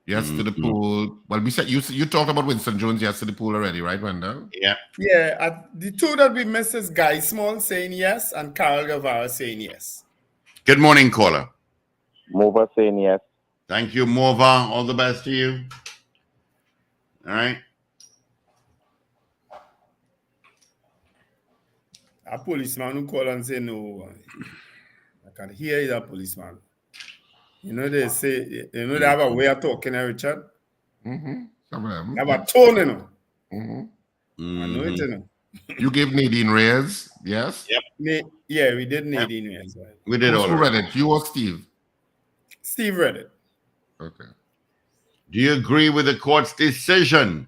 Yes to the pool. Well, we said you talked about Winston Jones. Yes to the pool already, right, Wendell? Yeah. Yeah, the two that we missed is Guy Small saying yes and Carol Guevara saying yes. Good morning, caller. Mova saying yes. Thank you, Mova. All the best to you. All right. A policeman who called and say no. I can hear he's a policeman. You know, they say, they have a way of talking, Richard. Some of them. They have a tone, you know. Mhm. I know it, you know. You gave Nadine Reyes, yes? Yep. Yeah, we did Nadine as well. We did all Who right. read it? You or Steve? Steve read it. Okay. Do you agree with the court's decision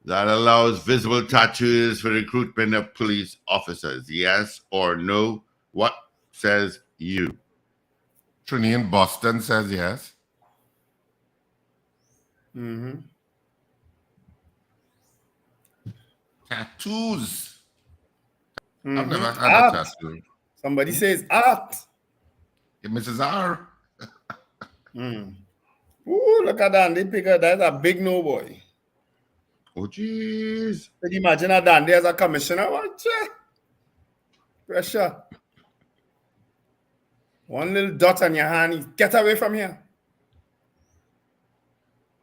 that allows visible tattoos for recruitment of police officers? Yes or no? What says you? Trini in Boston says yes. Tattoos. I've never had Art. a tattoo. Somebody says art. Yeah, Mrs. R. Ooh, look at Dandy Picker. That's a big no boy. Oh, jeez. Can you imagine a Dandy as a commissioner? What? Pressure. One little dot on your hand. Get away from here.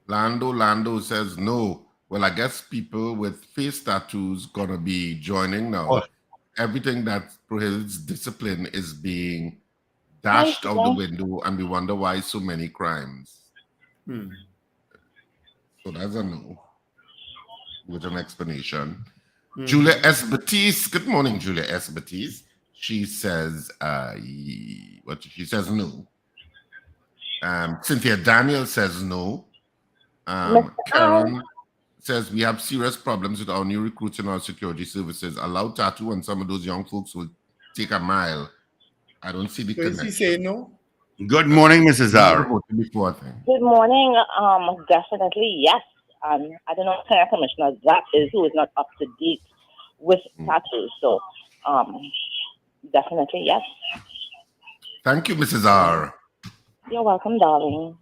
Lando says no. Well, I guess people with face tattoos gonna be joining now. Oh. Everything that prohibits discipline is being dashed out the window, and we wonder why so many crimes. So that's a no with an explanation. Julia S. Batiste. Good morning, Julia S. Batiste. She says she says no. Cynthia Daniel says no. Karen says we have serious problems with our new recruits in our security services. Allow tattoo and some of those young folks will take a mile. I don't see the So is connection. he saying no? Good morning, Mrs. R. Before thing. Good morning. Definitely yes. I don't know what kind of commissioner that is who is not up to date with tattoos. So, definitely yes. Thank you, Mrs. R. You're welcome, darling.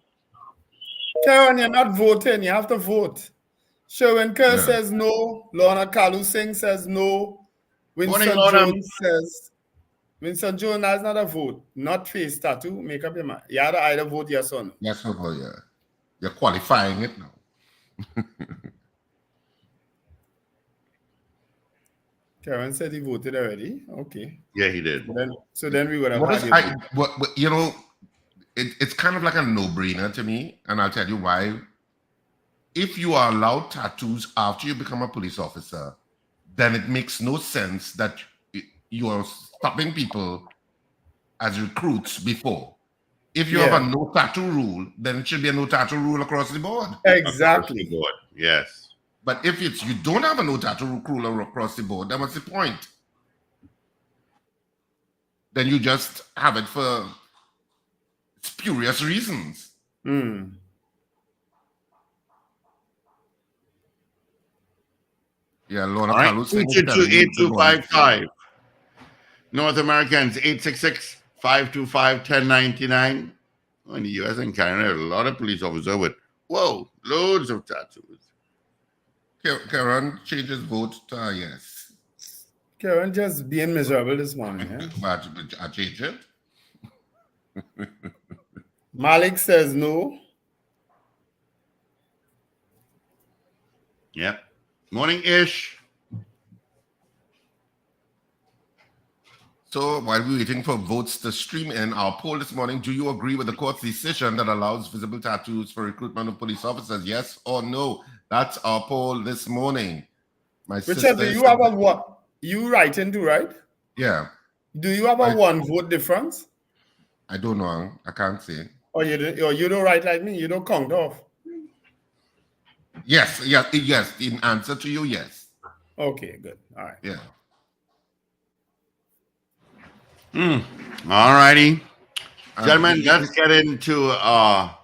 Karen, you're not voting. You have to vote. Sherwin Kerr Yeah. says no. Lorna Kalu Singh says no. Winston Morning, Lorna. Jones says. Winston Jones, that's not a vote. Not face tattoo. Make up your mind. You have to either vote yes or no. Yes, no, yeah. You're qualifying it now. Karen said he voted already. Okay. Yeah, he did. So then we would have What had is, your vote. you know, it's kind of like a no-brainer to me, and I'll tell you why. If you are allowed tattoos after you become a police officer, then it makes no sense that you are stopping people as recruits before. If you have a no tattoo rule, then it should be a no tattoo rule across the board. Exactly. Across the board. Yes. But if it's you don't have a no tattoo rule across the board, then what's the point? Then you just have it for spurious reasons. Mm. Yeah, Lorna All right. Carlos saying 222-8255. North Americans 866-525-1099. In the US and Canada, a lot of police officers with loads of tattoos. Karen changes vote to yes. Karen just being miserable this morning. Eh? But I change it. Malik says no. Yep. Morning ish. So while we're waiting for votes to stream in, our poll this morning, do you agree with the court's decision that allows visible tattoos for recruitment of police officers? Yes or no? That's our poll this morning. Richard, do you have a what? You writing too, right? Yeah. Do you have a one vote difference? I don't know. I can't say. Or you don't write like me? You don't count off? Yes. In answer to you, yes. Okay, good. All right. Yeah. All righty. Gentlemen, let's get into I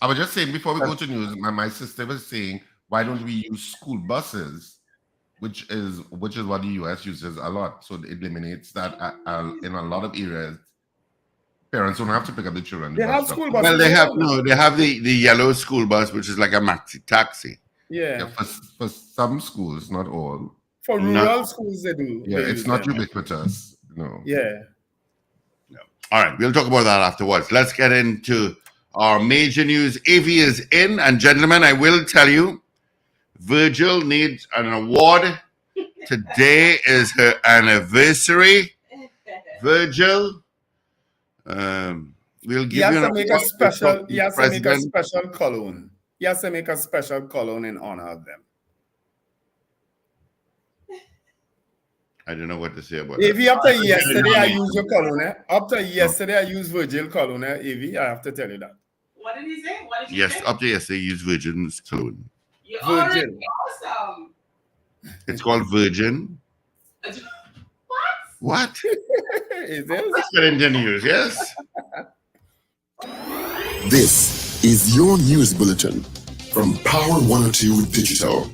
was just saying before we go to news, my sister was saying, why don't we use school buses, which is what the US uses a lot. So it eliminates that in a lot of areas. Parents don't have to pick up the children. They have school buses. Well, they have the yellow school bus, which is like a maxi taxi. Yeah. For some schools, not all. For rural schools, they do. Yeah, they it's not ubiquitous. No. Yeah. No. All right, we'll talk about that afterwards. Let's get into our major news. Evie is in, and gentlemen, I will tell you, Virgil needs an award. Today is her anniversary. Virgil, we'll give you an award. He has to make a special cologne. He has to make a special cologne in honor of them. I don't know what to say about Evie, that. after yesterday, I used your cologne. After yesterday, I used Virgil cologne. Evie, I have to tell you that. What did he say? What did you say? Yes, up to yesterday, use Virgin's cologne. You're already awesome. It's called Virgin. What? What? Is this? Let's get into news, yes? This is your news bulletin from Power 102 Digital.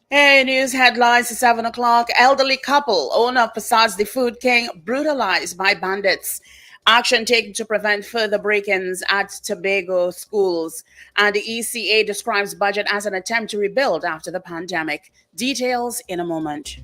Hey, news headlines at 7 o'clock. Elderly couple, owner of Facades the Food King, brutalized by bandits. Action taken to prevent further break-ins at Tobago schools. And the ECA describes budget as an attempt to rebuild after the pandemic. Details in a moment.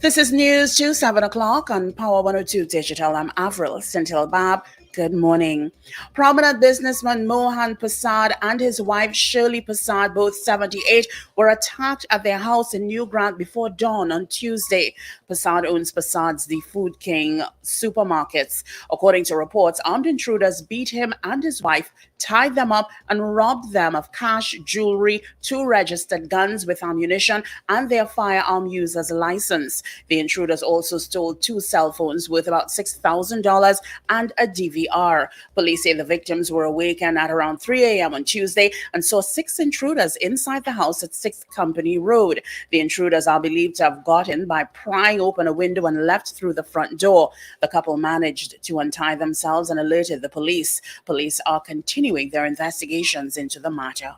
This is news to 7 o'clock on Power 102 Digital. I'm Avril Sintil-Bab. Good morning. Prominent businessman Mohan Prasad and his wife Shirley Prasad, both 78, were attacked at their house in New Grant before dawn on Tuesday. Prasad owns Prasad's The Food King supermarkets. According to reports, armed intruders beat him and his wife, tied them up, and robbed them of cash, jewelry, 2 registered guns with ammunition, and their firearm user's license. The intruders also stole 2 cell phones worth about $6,000 and a DVR. Police say the victims were awakened at around 3 a.m. on Tuesday and saw 6 intruders inside the house at 6th Company Road. The intruders are believed to have got in by prying open a window and left through the front door. The couple managed to untie themselves and alerted the police. Police are continuing their investigations into the matter.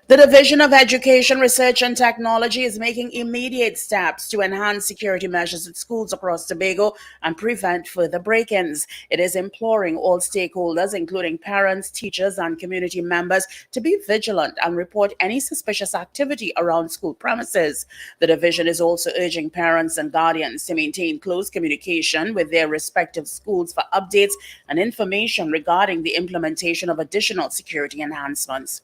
The Division of Education, Research and Technology is making immediate steps to enhance security measures at schools across Tobago and prevent further break-ins. It is imploring all stakeholders, including parents, teachers, and community members, to be vigilant and report any suspicious activity around school premises. The division is also urging parents and guardians to maintain close communication with their respective schools for updates and information regarding the implementation of additional security enhancements.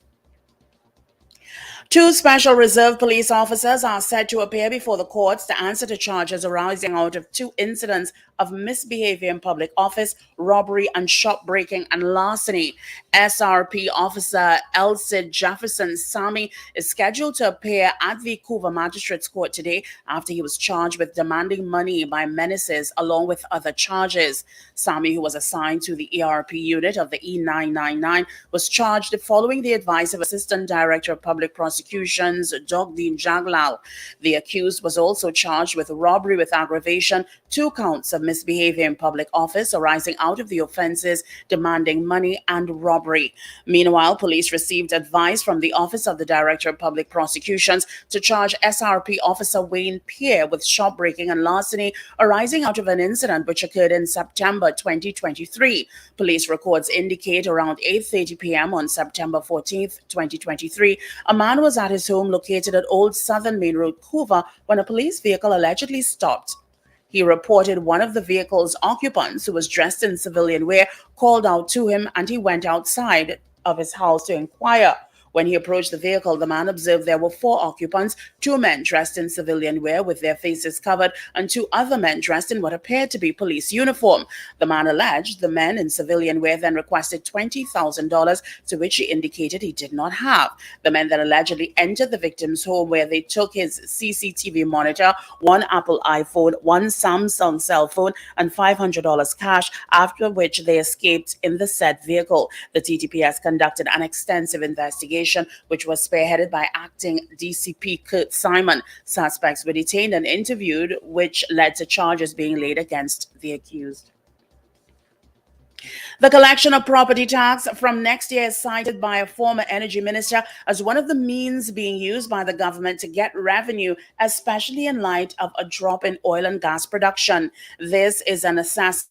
Two special reserve police officers are set to appear before the courts to answer to charges arising out of two incidents of misbehavior in public office, robbery and shop breaking and larceny. SRP officer Elsid Jefferson Sami is scheduled to appear at the Vancouver Magistrates Court today after he was charged with demanding money by menaces along with other charges. Sami, who was assigned to the ERP unit of the E999, was charged following the advice of Assistant Director of Public Prosecutions Dogdeen Jaglal. The accused was also charged with robbery with aggravation, 2 counts of misbehavior in public office arising out of the offenses demanding money and robbery. Meanwhile, police received advice from the Office of the Director of Public Prosecutions to charge SRP Officer Wayne Pierre with shop breaking and larceny arising out of an incident which occurred in September 2023. Police records indicate around 8:30 p.m. on September 14th, 2023, a man was at his home located at Old Southern Main Road, Vancouver, when a police vehicle allegedly stopped. He reported one of the vehicle's occupants, who was dressed in civilian wear, called out to him, and he went outside of his house to inquire. When he approached the vehicle, the man observed there were 4 occupants, 2 men dressed in civilian wear with their faces covered, and 2 other men dressed in what appeared to be police uniform. The man alleged the men in civilian wear then requested $20,000, to which he indicated he did not have. The men then allegedly entered the victim's home, where they took his CCTV monitor, 1 Apple iPhone, 1 Samsung cell phone, and $500 cash, after which they escaped in the said vehicle. The TTPS conducted an extensive investigation, which was spearheaded by acting DCP Kurt Simon. Suspects were detained and interviewed, which led to charges being laid against the accused. The collection of property tax from next year is cited by a former energy minister as one of the means being used by the government to get revenue, especially in light of a drop in oil and gas production. This is an assessment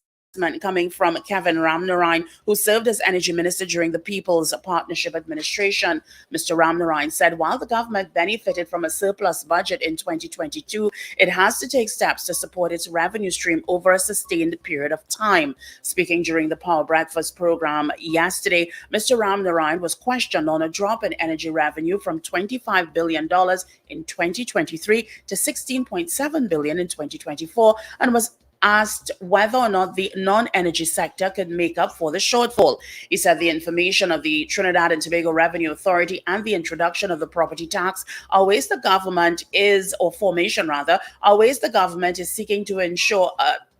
coming from Kevin Ramnarine, who served as energy minister during the People's Partnership Administration. Mr. Ramnarine said while the government benefited from a surplus budget in 2022, it has to take steps to support its revenue stream over a sustained period of time. Speaking during the Power Breakfast program yesterday, Mr. Ramnarine was questioned on a drop in energy revenue from $25 billion in 2023 to $16.7 billion in 2024, and was asked whether or not the non-energy sector could make up for the shortfall. He said the information of the Trinidad and Tobago Revenue Authority and the introduction of the property tax are ways the government is, or formation rather, are ways the government is seeking to ensure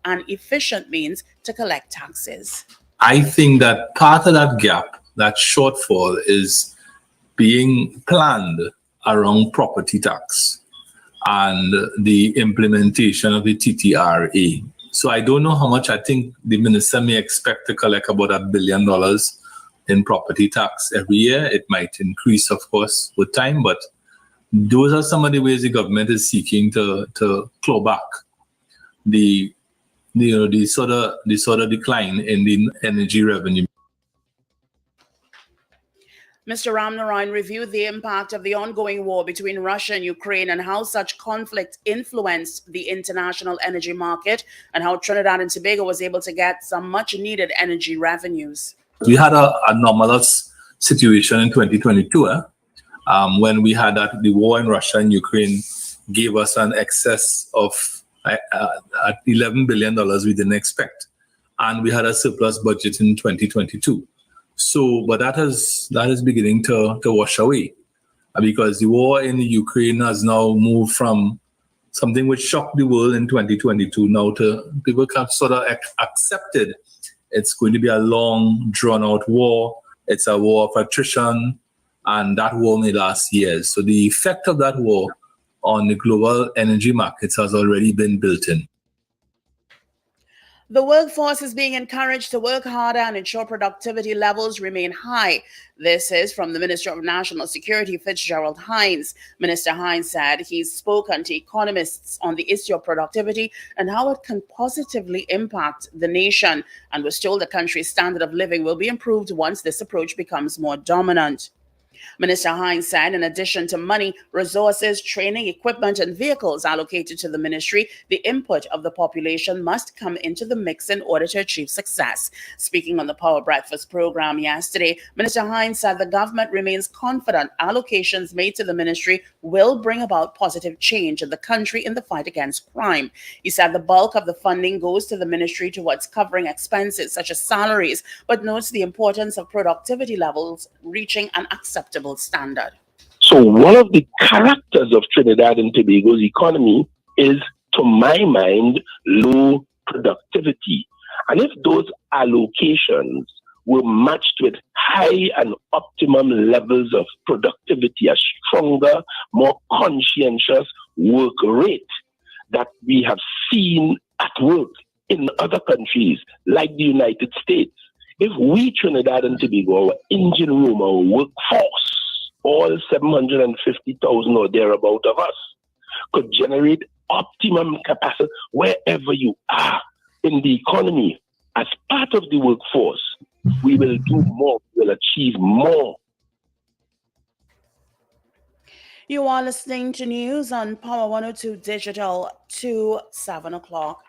an efficient means to collect taxes. I think that part of that gap, that shortfall, is being planned around property tax and the implementation of the TTRA. So I don't know how much. I think the minister may expect to collect about $1 billion in property tax every year. It might increase, of course, with time, but those are some of the ways the government is seeking to claw back the sort of decline in the energy revenue. Mr. Ramnarine reviewed the impact of the ongoing war between Russia and Ukraine and how such conflict influenced the international energy market and how Trinidad and Tobago was able to get some much-needed energy revenues. We had an anomalous situation in 2022 when we had the war in Russia and Ukraine gave us an excess of $11 billion we didn't expect. And we had a surplus budget in 2022. So, but that is beginning to wash away because the war in Ukraine has now moved from something which shocked the world in 2022 now to people have sort of accepted it's going to be a long, drawn-out war. It's a war of attrition, and that war may last years. So the effect of that war on the global energy markets has already been built in. The workforce is being encouraged to work harder and ensure productivity levels remain high. This is from the Minister of National Security, Fitzgerald Hines. Minister Hines said he's spoken to economists on the issue of productivity and how it can positively impact the nation, and was told the country's standard of living will be improved once this approach becomes more dominant. Minister Hines said in addition to money, resources, training, equipment, and vehicles allocated to the ministry, the input of the population must come into the mix in order to achieve success. Speaking on the Power Breakfast program yesterday, Minister Hines said the government remains confident allocations made to the ministry will bring about positive change in the country in the fight against crime. He said the bulk of the funding goes to the ministry towards covering expenses such as salaries, but notes the importance of productivity levels reaching an acceptable standard. So one of the characters of Trinidad and Tobago's economy is, to my mind, low productivity. And if those allocations were matched with high and optimum levels of productivity, a stronger, more conscientious work rate that we have seen at work in other countries like the United States, if we, Trinidad and Tobago, our engine room, our workforce, all 750,000 or thereabout of us, could generate optimum capacity wherever you are in the economy, as part of the workforce, we will do more, we will achieve more. You are listening to news on Power 102 Digital to 7 o'clock.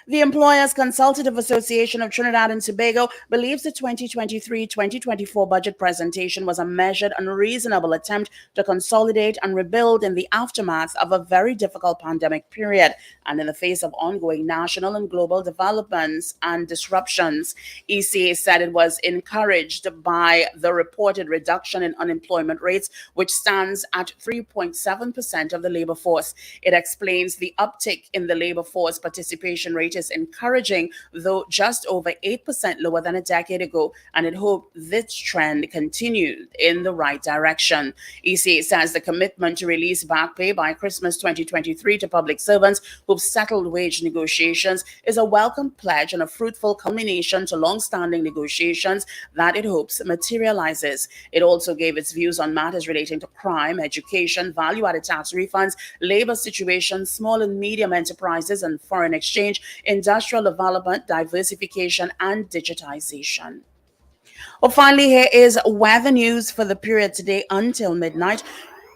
The Employers Consultative Association of Trinidad and Tobago believes the 2023-2024 budget presentation was a measured and reasonable attempt to consolidate and rebuild in the aftermath of a very difficult pandemic period and in the face of ongoing national and global developments and disruptions. ECA said it was encouraged by the reported reduction in unemployment rates, which stands at 3.7% of the labor force. It explains the uptick in the labor force participation rate is encouraging, though just over 8% lower than a decade ago, and it hoped this trend continued in the right direction. ECA says the commitment to release back pay by Christmas 2023 to public servants who've settled wage negotiations is a welcome pledge and a fruitful culmination to long-standing negotiations that it hopes materializes. It also gave its views on matters relating to crime, education, value-added tax refunds, labor situation, small and medium enterprises and foreign exchange, industrial development, diversification, and digitization. Well, finally, here is weather news for the period today until midnight.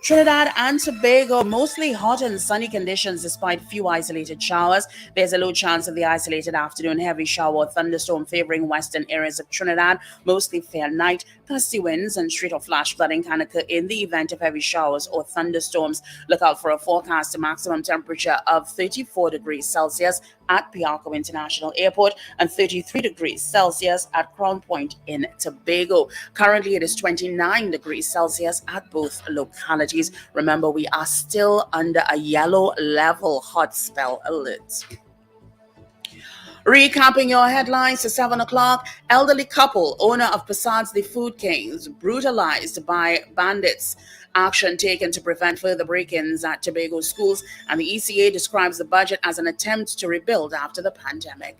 Trinidad and Tobago, mostly hot and sunny conditions despite few isolated showers. There's a low chance of the isolated afternoon heavy shower or thunderstorm favoring western areas of Trinidad. Mostly fair night. Gusty winds and street or flash flooding can occur in the event of heavy showers or thunderstorms. Look out for a forecast maximum temperature of 34 degrees Celsius at Piarco International Airport and 33 degrees Celsius at Crown Point in Tobago. Currently, it is 29 degrees Celsius at both localities. Remember, we are still under a yellow level hot spell alert. Recapping your headlines to 7 o'clock, elderly couple, owner of Passad's The Food Kings, brutalized by bandits. Action taken to prevent further break-ins at Tobago schools, and the ECA describes the budget as an attempt to rebuild after the pandemic.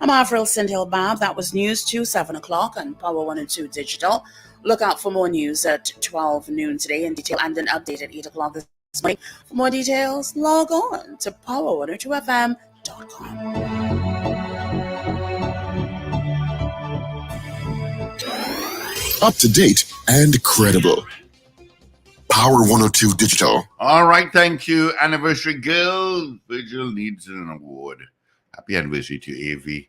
I'm Avril Sindhill-Bab. That was news to 7 o'clock on Power 102 Digital. Look out for more news at 12 noon today in detail and an update at 8 o'clock this morning. For more details, log on to power102fm.com. Up to date and credible. Power 102 Digital. All right, thank you, anniversary girl. Virgil needs an award. Happy anniversary to AV.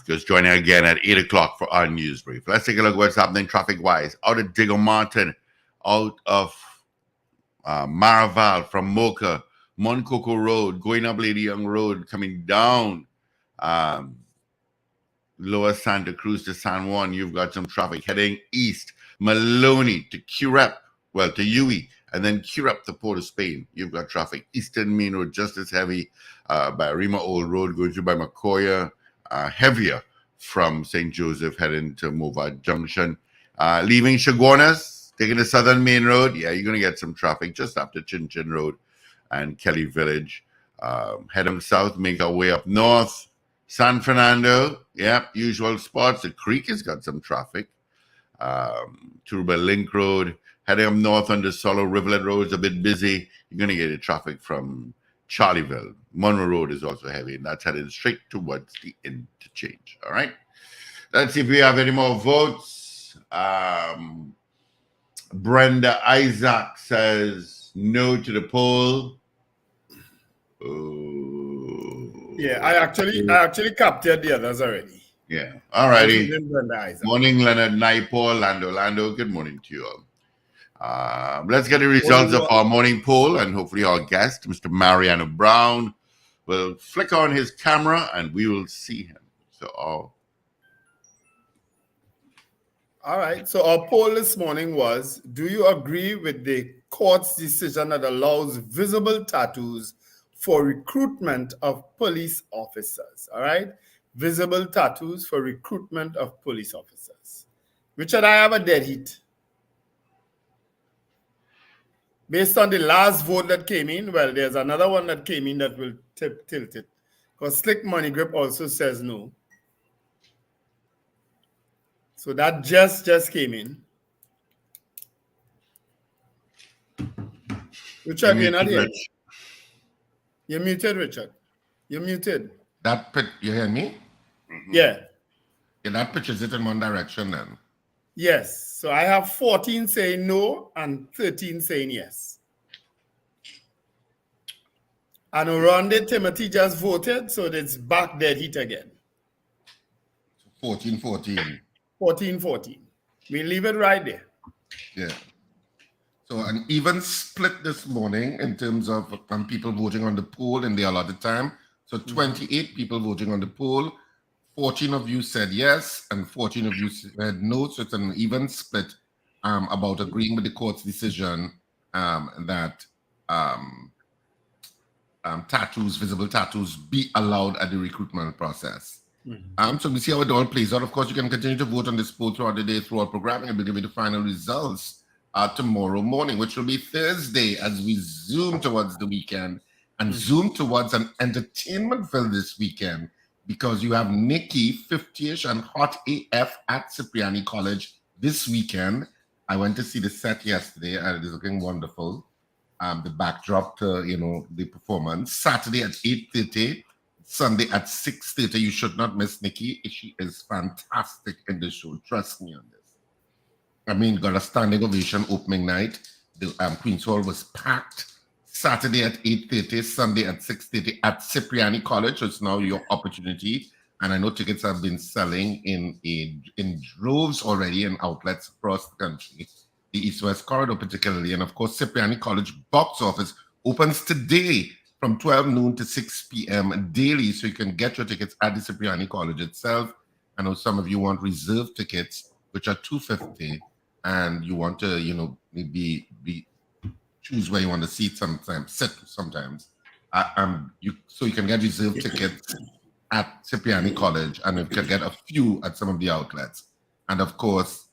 Just joining again at 8 o'clock for our news brief. Let's take a look at what's happening traffic-wise. Out of Digger Martin, out of Maraval from Mocha, Moncoco Road, going up Lady Young Road, coming down Lower Santa Cruz to San Juan. You've got some traffic heading east. Maloney to Curep, well, to Yui, and then Curep to Port of Spain. You've got traffic. Eastern Main Road just as heavy by Rima Old Road, going through by Macoya. Heavier from St. Joseph heading to Mova Junction. Leaving Chaguanas, taking the Southern Main Road. Yeah, you're going to get some traffic just after Chin Chin Road and Kelly Village. Heading south, make our way up north. San Fernando, yeah, usual spots. The Creek has got some traffic. Turuba Link Road. Heading up north on the Solo Rivulet Road is a bit busy. You're going to get the traffic from Charlieville. Monroe Road is also heavy, and that's heading straight towards the interchange. All right. Let's see if we have any more votes. Brenda Isaac says no to the poll. Oh. Yeah, I actually captured the others already. Yeah. All righty. Brenda Isaac. Morning, Leonard Naipaul, Lando. Good morning to you all. Let's get the results of our morning poll, and hopefully our guest, Mr. Mariano Brown, will flick on his camera and we will see him. So all right. So our poll this morning was, do you agree with the court's decision that allows visible tattoos for recruitment of police officers? All right. Visible tattoos for recruitment of police officers. Richard, I have a dead heat. Based on the last vote that came in, well, there's another one that came in that will tilt it. Because Slick Money Grip also says no. So that just came in. Richard, you're not here. You're muted, Richard. You're muted. You hear me? Yeah. Yeah, that pitches it in one direction then. Yes. So I have 14 saying no and 13 saying yes. And Oronde Timothy just voted, so it's back dead heat again. 14-14. 14-14. We leave it right there. Yeah. So an even split this morning in terms of people voting on the poll in the allotted time. So 28 people voting on the poll. 14 of you said yes, and 14 of you said no. So it's an even split about agreeing with the court's decision that visible tattoos, be allowed at the recruitment process. So we see how it all plays out. Of course, you can continue to vote on this poll throughout the day through our programming, and we'll give you the final results tomorrow morning, which will be Thursday, as we zoom towards the weekend and zoom towards an entertainment-filled this weekend, because you have Nikki, 50ish and Hot AF at Cipriani College this weekend. I went to see the set yesterday, and it is looking wonderful. The backdrop to the performance. Saturday at 8:30, Sunday at 6:30. You should not miss Nikki. She is fantastic in the show. Trust me on this. I mean, got a standing ovation opening night. The Queen's Hall was packed. Saturday at 8:30, Sunday at 6:30 at Cipriani College. So it's now your opportunity. And I know tickets have been selling in droves already in outlets across the country. The East-West Corridor particularly. And of course, Cipriani College box office opens today from 12 noon to 6 p.m. daily. So you can get your tickets at the Cipriani College itself. I know some of you want reserved tickets, which are $250. And you want to, maybe choose where you want to sit sometimes. So you can get reserved tickets at Cipriani College, and you can get a few at some of the outlets. And of course,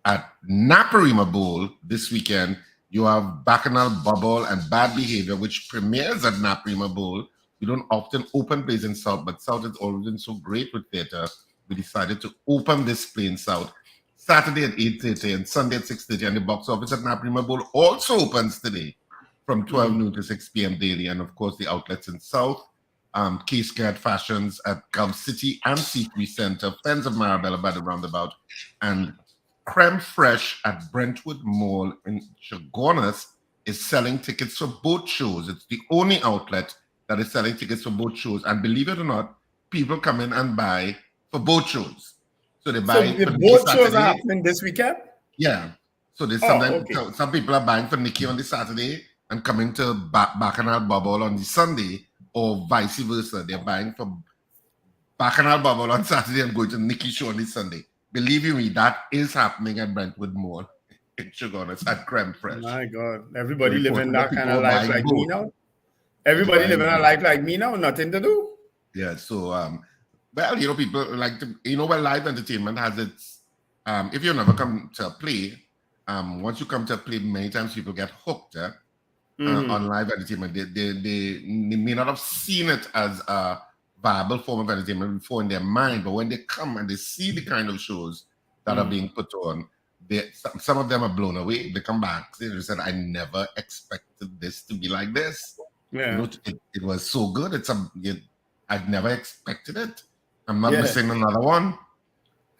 at Naparima Bowl this weekend, you have Bacchanal Bubble and Bad Behavior, which premieres at Naparima Bowl. We don't often open plays in South, but South has always been so great with theater. We decided to open this play in South Saturday at 8:30 and Sunday at 6:30, and the box office at Naparima Bowl also opens today from 12 noon to 6 p.m. daily. And of course, the outlets in South, K-Scared Fashions at Gulf City and C3 Center, Friends of Marabella by the Roundabout, and Creme Fresh at Brentwood Mall in Chagonas is selling tickets for both shows. It's the only outlet that is selling tickets for both shows. And believe it or not, people come in and buy for both shows. So they buy so the both shows are happening this weekend? Yeah. So there's some people are buying for Nikki on the Saturday and coming to Bacchanal Bubble on the Sunday, or vice versa. They're buying for Bacchanal Bubble on Saturday and going to Nikki show on the Sunday. Believe you me, that is happening at Brentwood Mall in Chagonas at Creme Fresh. My God. Everybody living that kind of life like me now? Everybody living a life like me now? Nothing to do? Yeah, so, well, people like to, where live entertainment has its, if you never come to a play, once you come to a play, many times people get hooked on live entertainment. They may not have seen it as a viable form of entertainment before in their mind, but when they come and they see the kind of shows that are being put on, some of them are blown away. They come back, they said, I never expected this to be like this. Yeah. It was so good. I've never expected it. I'm not missing another one.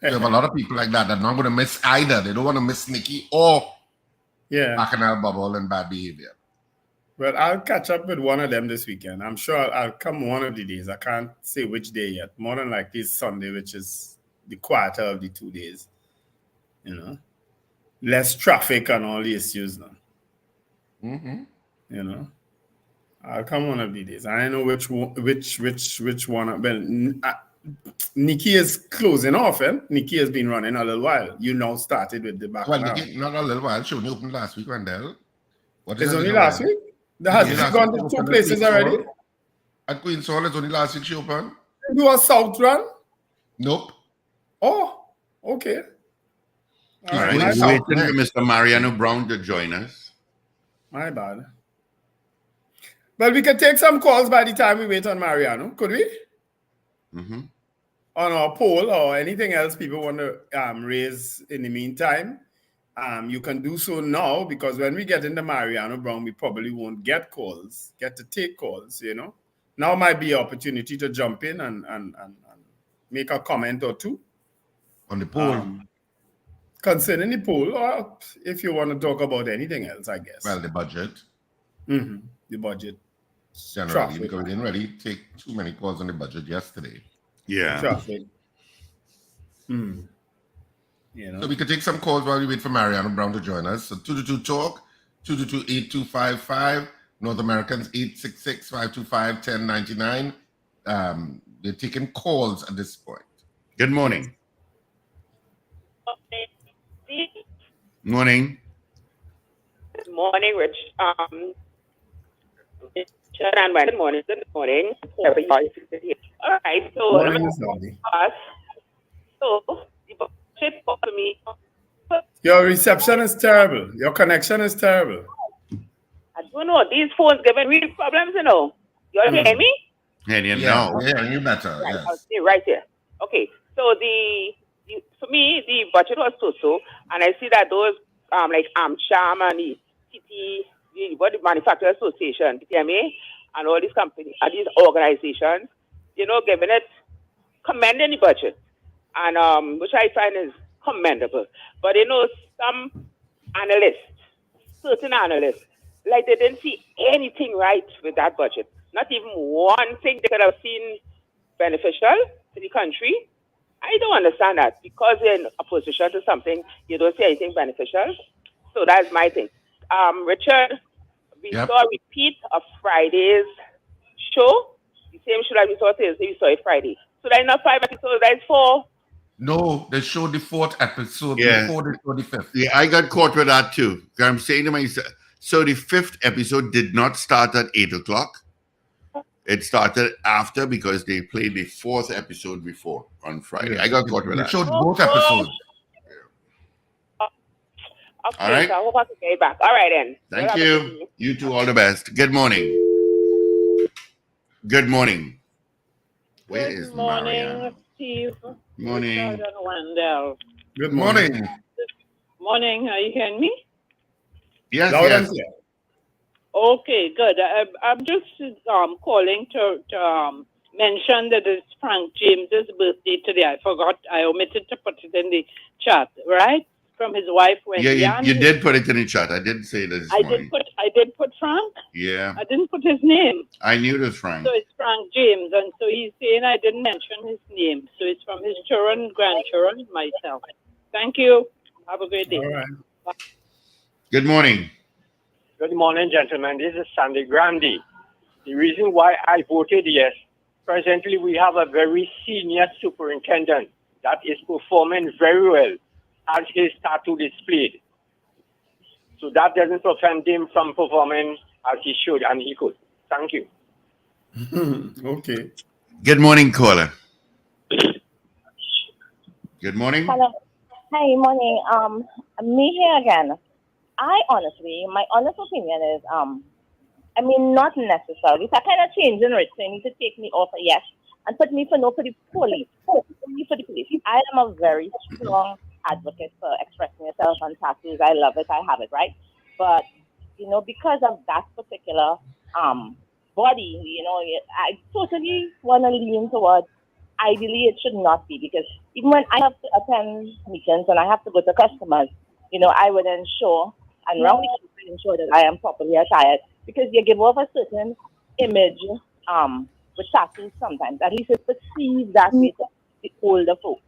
You have a lot of people like that. They're not going to miss either. They don't want to miss Nikki or Yeah. bacchanal bubble and bad behavior. Well, I'll catch up with one of them this weekend. I'm sure I'll come one of the days. I can't say which day yet. More than likely it's Sunday, which is the quieter of the 2 days. You know, less traffic and all the issues now. Mm-hmm. You know, I'll come one of the days. I don't know which one. Well, Nikki is closing off, eh? Nikki has been running a little while. You now started with the back. Well, Nikki, not a little while. She only opened last week, Wendell. What It's is only last week? Has she gone to 2 places already? At Queen's Hall, it's only last week she opened. Do a South run? Nope. Oh, okay. All right. We're waiting for Mr. Mariano Brown to join us. My bad. Well, we could take some calls by the time we wait on Mariano, could we? Mm-hmm. On our poll or anything else people want to raise in the meantime. You can do so now, because when we get into Mariano Brown, we probably won't get to take calls, you know. Now might be an opportunity to jump in and make a comment or two. On the poll. Concerning the poll, or if you want to talk about anything else, I guess. Well, the budget. Mm-hmm. The budget. Generally, because we didn't really take too many calls on the budget yesterday. Yeah. Traffic. You know. So we could take some calls while we wait for Mariano Brown to join us. So 222-TALK, 222-8255, North Americans 866-525-1099. They're taking calls at this point. Good morning. Morning. Good morning, Rich. Good morning. Good morning. All right. So, your reception is terrible. Your connection is terrible. I don't know. These phones giving real problems, you know. You all hear me? Yeah, you better. Right, yes. I'll stay right here. Okay. So for me, the budget was so, and I see that those like AmCham and the City, the Manufacturer Association, PTMA, and all these companies, and these organizations, you know, commending the budget, and which I find is commendable. But you know, some certain analysts, like they didn't see anything right with that budget. Not even one thing they could have seen beneficial to the country. I don't understand that, because in opposition to something, you don't see anything beneficial. So that's my thing. Richard, we saw a repeat of Friday's show. The same show that we saw Thursday, we saw it Friday. So that's not 5 episodes, that's 4. No, they showed the 4th episode before they showed the 5th. Yeah, I got caught with that too. I'm saying to myself, so the 5th episode did not start at 8 o'clock. It started after, because they played the 4th episode before on Friday. I got caught with that. They showed both episodes. Okay, all right. So I hope I can get back. All right, then. Thank you. You too. All the best. Good morning. Good morning. Where is Mariana? Steve. Morning. Richard and Wendell. Good morning. Morning. Are you hearing me? Yes. Yes. Okay, good. I'm just calling to mention that it's Frank James's birthday today. I forgot. I omitted to put it in the chat, right? From his wife, Wendy. Yeah, you did put it in the chat. I did say this morning. I did put Frank. Yeah. I didn't put his name. I knew it was Frank. So it's Frank James, and so he's saying I didn't mention his name. So it's from his children, grandchildren, myself. Thank you. Have a great day. All right. Good morning. Good morning, gentlemen. This is Sandy Grandy. The reason why I voted yes, presently we have a very senior superintendent that is performing very well, as his tattoo displayed. So that doesn't prevent him from performing as he should and he could. Thank you. Okay. Good morning, caller. Good morning. Hello. Hi, morning. Me here again. My honest opinion is, not necessarily. It's a kind of change in it. So you need to take me off, yes, and put me for no for the police. Put me for the police. I am a very strong advocate for expressing yourself on tattoos. I love it. I have it, right? But, because of that particular body, I totally want to lean towards, ideally it should not be, because even when I have to attend meetings and I have to go to customers, I would ensure and round the clock ensure that I am properly attired, because you give off a certain image with tattoos sometimes. At least it's perceived that way to the older folk.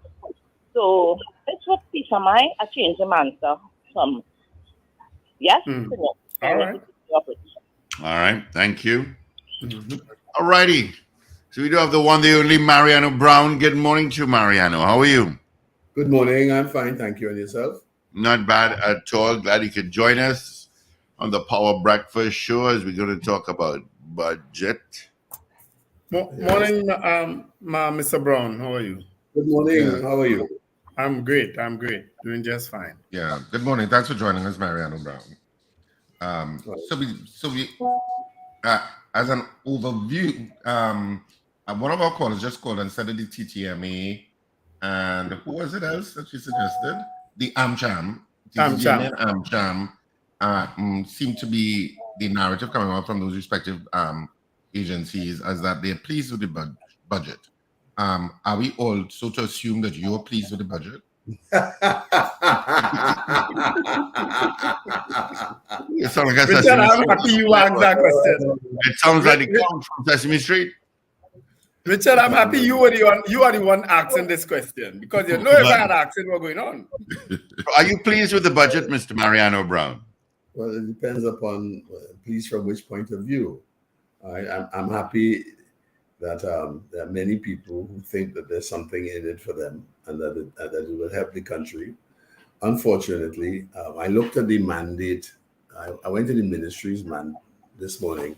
So it's with peace of mind, I change the answer from yes to no. All right. All right. Thank you. All righty. So we do have the one, the only Mariano Brown. Good morning to you, Mariano. How are you? Good morning. I'm fine. Thank you. And yourself? Not bad at all. Glad you could join us on the Power Breakfast Show as we're going to talk about budget. Morning, Mr. Brown. How are you? Good morning. Yeah. How are you? I'm great. Doing just fine. Yeah. Good morning. Thanks for joining us, Mariano Brown. So we as an overview, one of our callers just called and said that the TTMA and who was it else that she suggested? The AmCham. TTMA and AmCham seem to be the narrative coming out from those respective agencies as that they're pleased with the budget. Are we also to assume that you're pleased with the budget? It sounds like Richard, I'm happy you asked that question. It sounds like the clown from Sesame Street. Richard, I'm happy you are the one asking this question, because you know if I had asked it, what's going on. Are you pleased with the budget, Mr. Mariano Brown? Well, it depends upon pleased from which point of view. I'm happy that there are many people who think that there's something in it for them and that it will help the country. Unfortunately, I looked at the mandate. I went to the ministries this morning.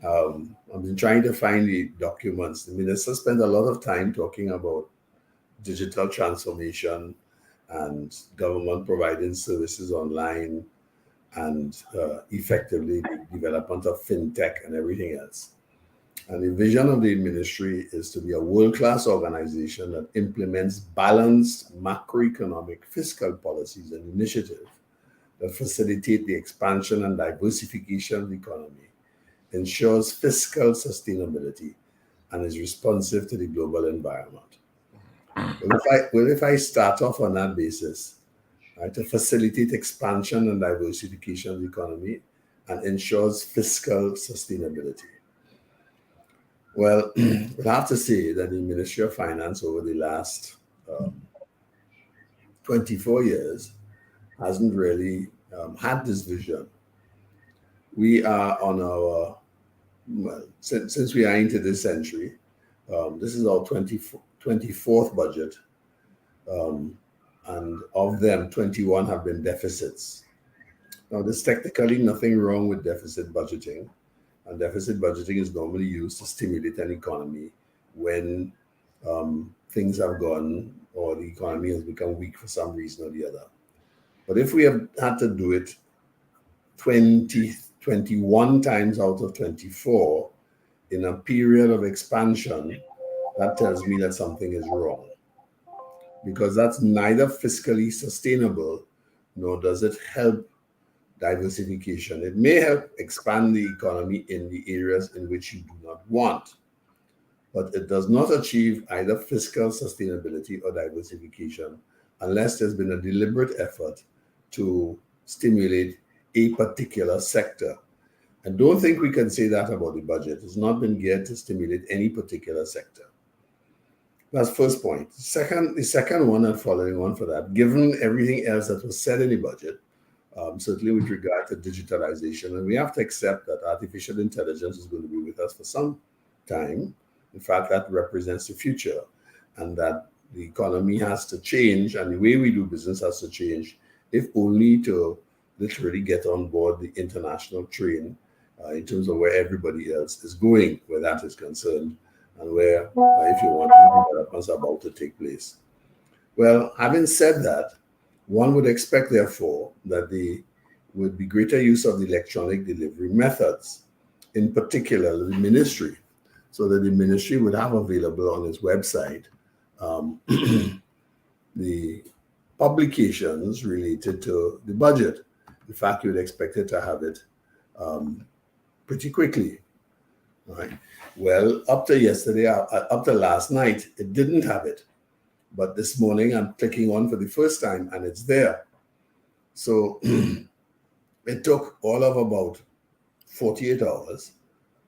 I've been trying to find the documents. The minister spent a lot of time talking about digital transformation and government providing services online and effectively the development of fintech and everything else. And the vision of the ministry is to be a world-class organization that implements balanced macroeconomic fiscal policies and initiatives that facilitate the expansion and diversification of the economy, ensures fiscal sustainability, and is responsive to the global environment. If I start off on that basis, right, to facilitate expansion and diversification of the economy and ensures fiscal sustainability. Well, we'll have to say that the Ministry of Finance over the last 24 years hasn't really had this vision. We are on our, since we are into this century, this is our 24th budget, and of them, 21 have been deficits. Now, there's technically nothing wrong with deficit budgeting. And deficit budgeting is normally used to stimulate an economy when things have gone or the economy has become weak for some reason or the other. But if we have had to do it 21 times out of 24 in a period of expansion, that tells me that something is wrong. Because that's neither fiscally sustainable, nor does it help diversification. It may help expand the economy in the areas in which you do not want, but it does not achieve either fiscal sustainability or diversification unless there's been a deliberate effort to stimulate a particular sector. I don't think we can say that about the budget. It's not been geared to stimulate any particular sector. That's first point. The second one, and following on for that, given everything else that was said in the budget, certainly with regard to digitalization. And we have to accept that artificial intelligence is going to be with us for some time. In fact, that represents the future, and that the economy has to change and the way we do business has to change, if only to literally get on board the international train in terms of where everybody else is going, where that is concerned, and where, if you want, developments are about to take place. Well, having said that, one would expect, therefore, that there would be greater use of the electronic delivery methods, in particular the ministry, so that the ministry would have available on its website the publications related to the budget. In fact, you would expect it to have it pretty quickly. Right? Well, up to yesterday, up to last night, it didn't have it. But this morning I'm clicking on for the first time and it's there. So it took all of about 48 hours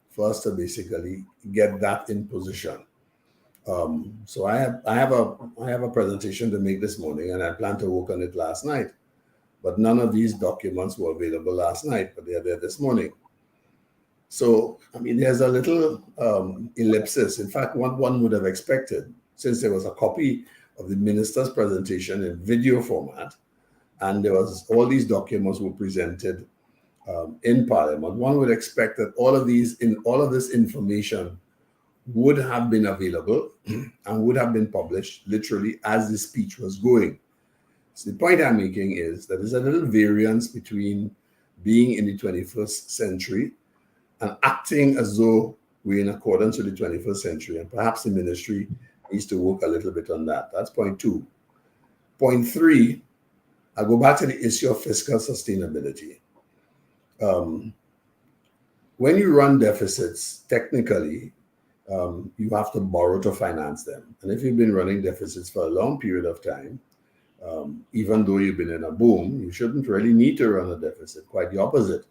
for us to basically get that in position. So I have a presentation to make this morning, and I plan to work on it last night. But none of these documents were available last night, but they're there this morning. So, I mean, there's a little ellipsis. In fact, what one would have expected, since there was a copy of the minister's presentation in video format, and there was all these documents were presented in Parliament, one would expect that all of this information would have been available and would have been published literally as the speech was going. So the point I'm making is that there's a little variance between being in the 21st century and acting as though we're in accordance with the 21st century, and perhaps the ministry needs to work a little bit on that. That's point 2. Point 3, I go back to the issue of fiscal sustainability. When you run deficits, technically, you have to borrow to finance them. And if you've been running deficits for a long period of time, even though you've been in a boom, you shouldn't really need to run a deficit, quite the opposite.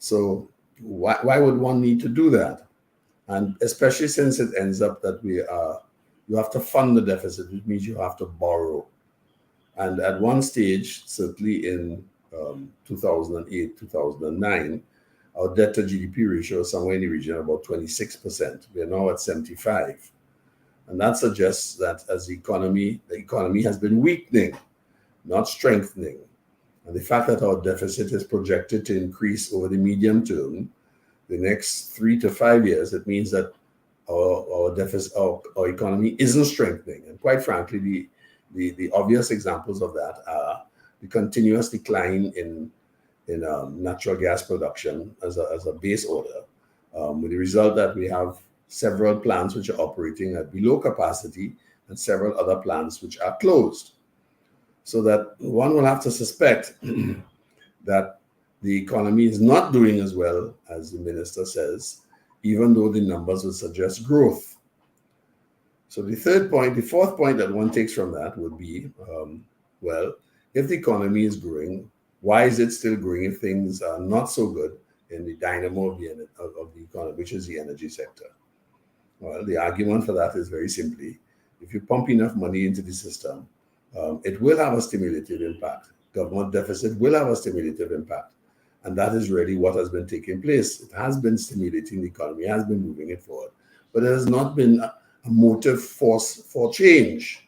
So why would one need to do that? And especially since it ends up that you have to fund the deficit, which means you have to borrow. And at one stage, certainly in 2008, 2009, our debt to GDP ratio is somewhere in the region of about 26%. We are now at 75. And that suggests that as the economy has been weakening, not strengthening. And the fact that our deficit is projected to increase over the medium term, the next 3 to 5 years, it means that our economy isn't strengthening. And quite frankly, the obvious examples of that are the continuous decline in natural gas production as a base order, with the result that we have several plants which are operating at below capacity and several other plants which are closed. So that one will have to suspect that the economy is not doing as well as the minister says, even though the numbers would suggest growth. So the fourth point that one takes from that would be, well, if the economy is growing, why is it still growing if things are not so good in the dynamo of the economy, which is the energy sector? Well, the argument for that is very simply, if you pump enough money into the system, it will have a stimulative impact. Government deficit will have a stimulative impact. And that is really what has been taking place. It has been stimulating the economy, has been moving it forward. But it has not been a motive force for change.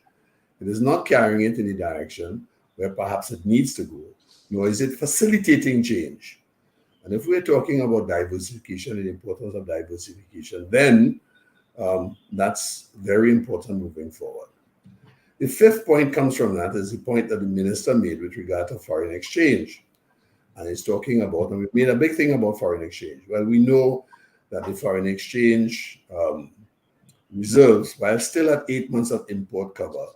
It is not carrying it in the direction where perhaps it needs to go, nor is it facilitating change. And if we're talking about diversification and the importance of diversification, then that's very important moving forward. The fifth point comes from that is the point that the minister made with regard to foreign exchange. And he's talking about, and we've made a big thing about foreign exchange. Well, we know that the foreign exchange reserves, while still at 8 months of import cover,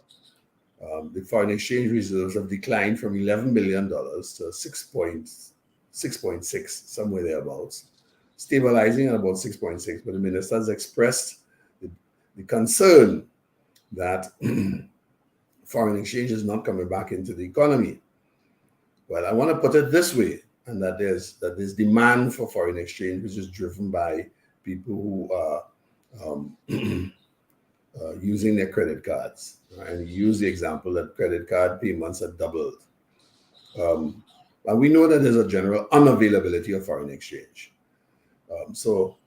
the foreign exchange reserves have declined from $11 billion to 6.6, somewhere thereabouts, stabilizing at about 6.6. But the minister has expressed the concern that foreign exchange is not coming back into the economy. Well, I want to put it this way, and that there's demand for foreign exchange, which is driven by people who are using their credit cards. And you use the example that credit card payments have doubled. And we know that there's a general unavailability of foreign exchange. So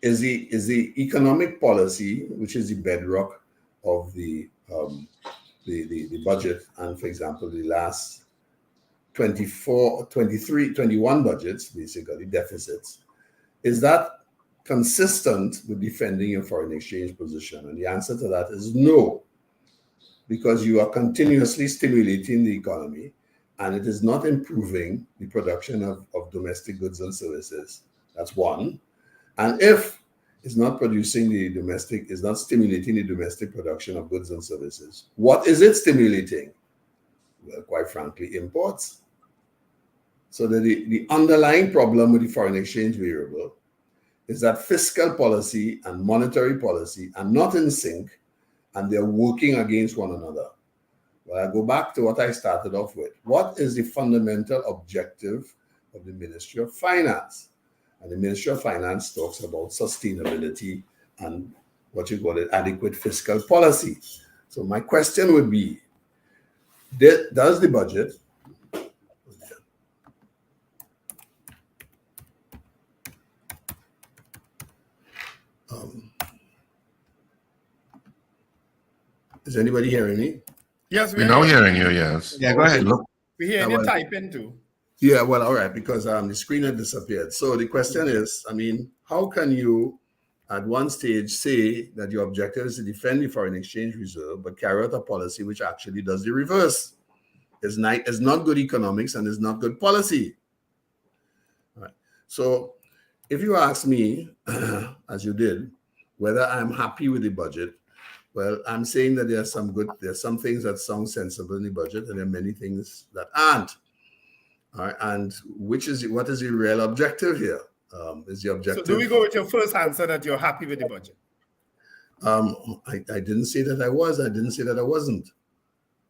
is the economic policy, which is the bedrock of the budget, and for example, the last 24, 23, 21 budgets, basically deficits, is that consistent with defending your foreign exchange position? And the answer to that is no, because you are continuously stimulating the economy and it is not improving the production of domestic goods and services. That's one. And if it's not producing is not stimulating the domestic production of goods and services, what is it stimulating? Well, quite frankly, imports. So the underlying problem with the foreign exchange variable is that fiscal policy and monetary policy are not in sync, and they're working against one another. Well, I go back to what I started off with. What is the fundamental objective of the Ministry of Finance? And the Ministry of Finance talks about sustainability and what you call it, adequate fiscal policy. So my question would be, does the budget is anybody hearing me? Yes, We're now hearing you, yes. Yeah, go ahead. Look. We hear you typing too. Yeah, well, all right, because the screen had disappeared. So the question is, I mean, how can you at one stage say that your objective is to defend the foreign exchange reserve, but carry out a policy which actually does the reverse? It's not good economics and it's not good policy. All right. So if you ask me, as you did, whether I'm happy with the budget, well, I'm saying that there's some things that sound sensible in the budget, and there are many things that aren't. All right, and what is the real objective here? Is the objective? So do we go with your first answer that you're happy with the budget? I didn't say that I was. I didn't say that I wasn't.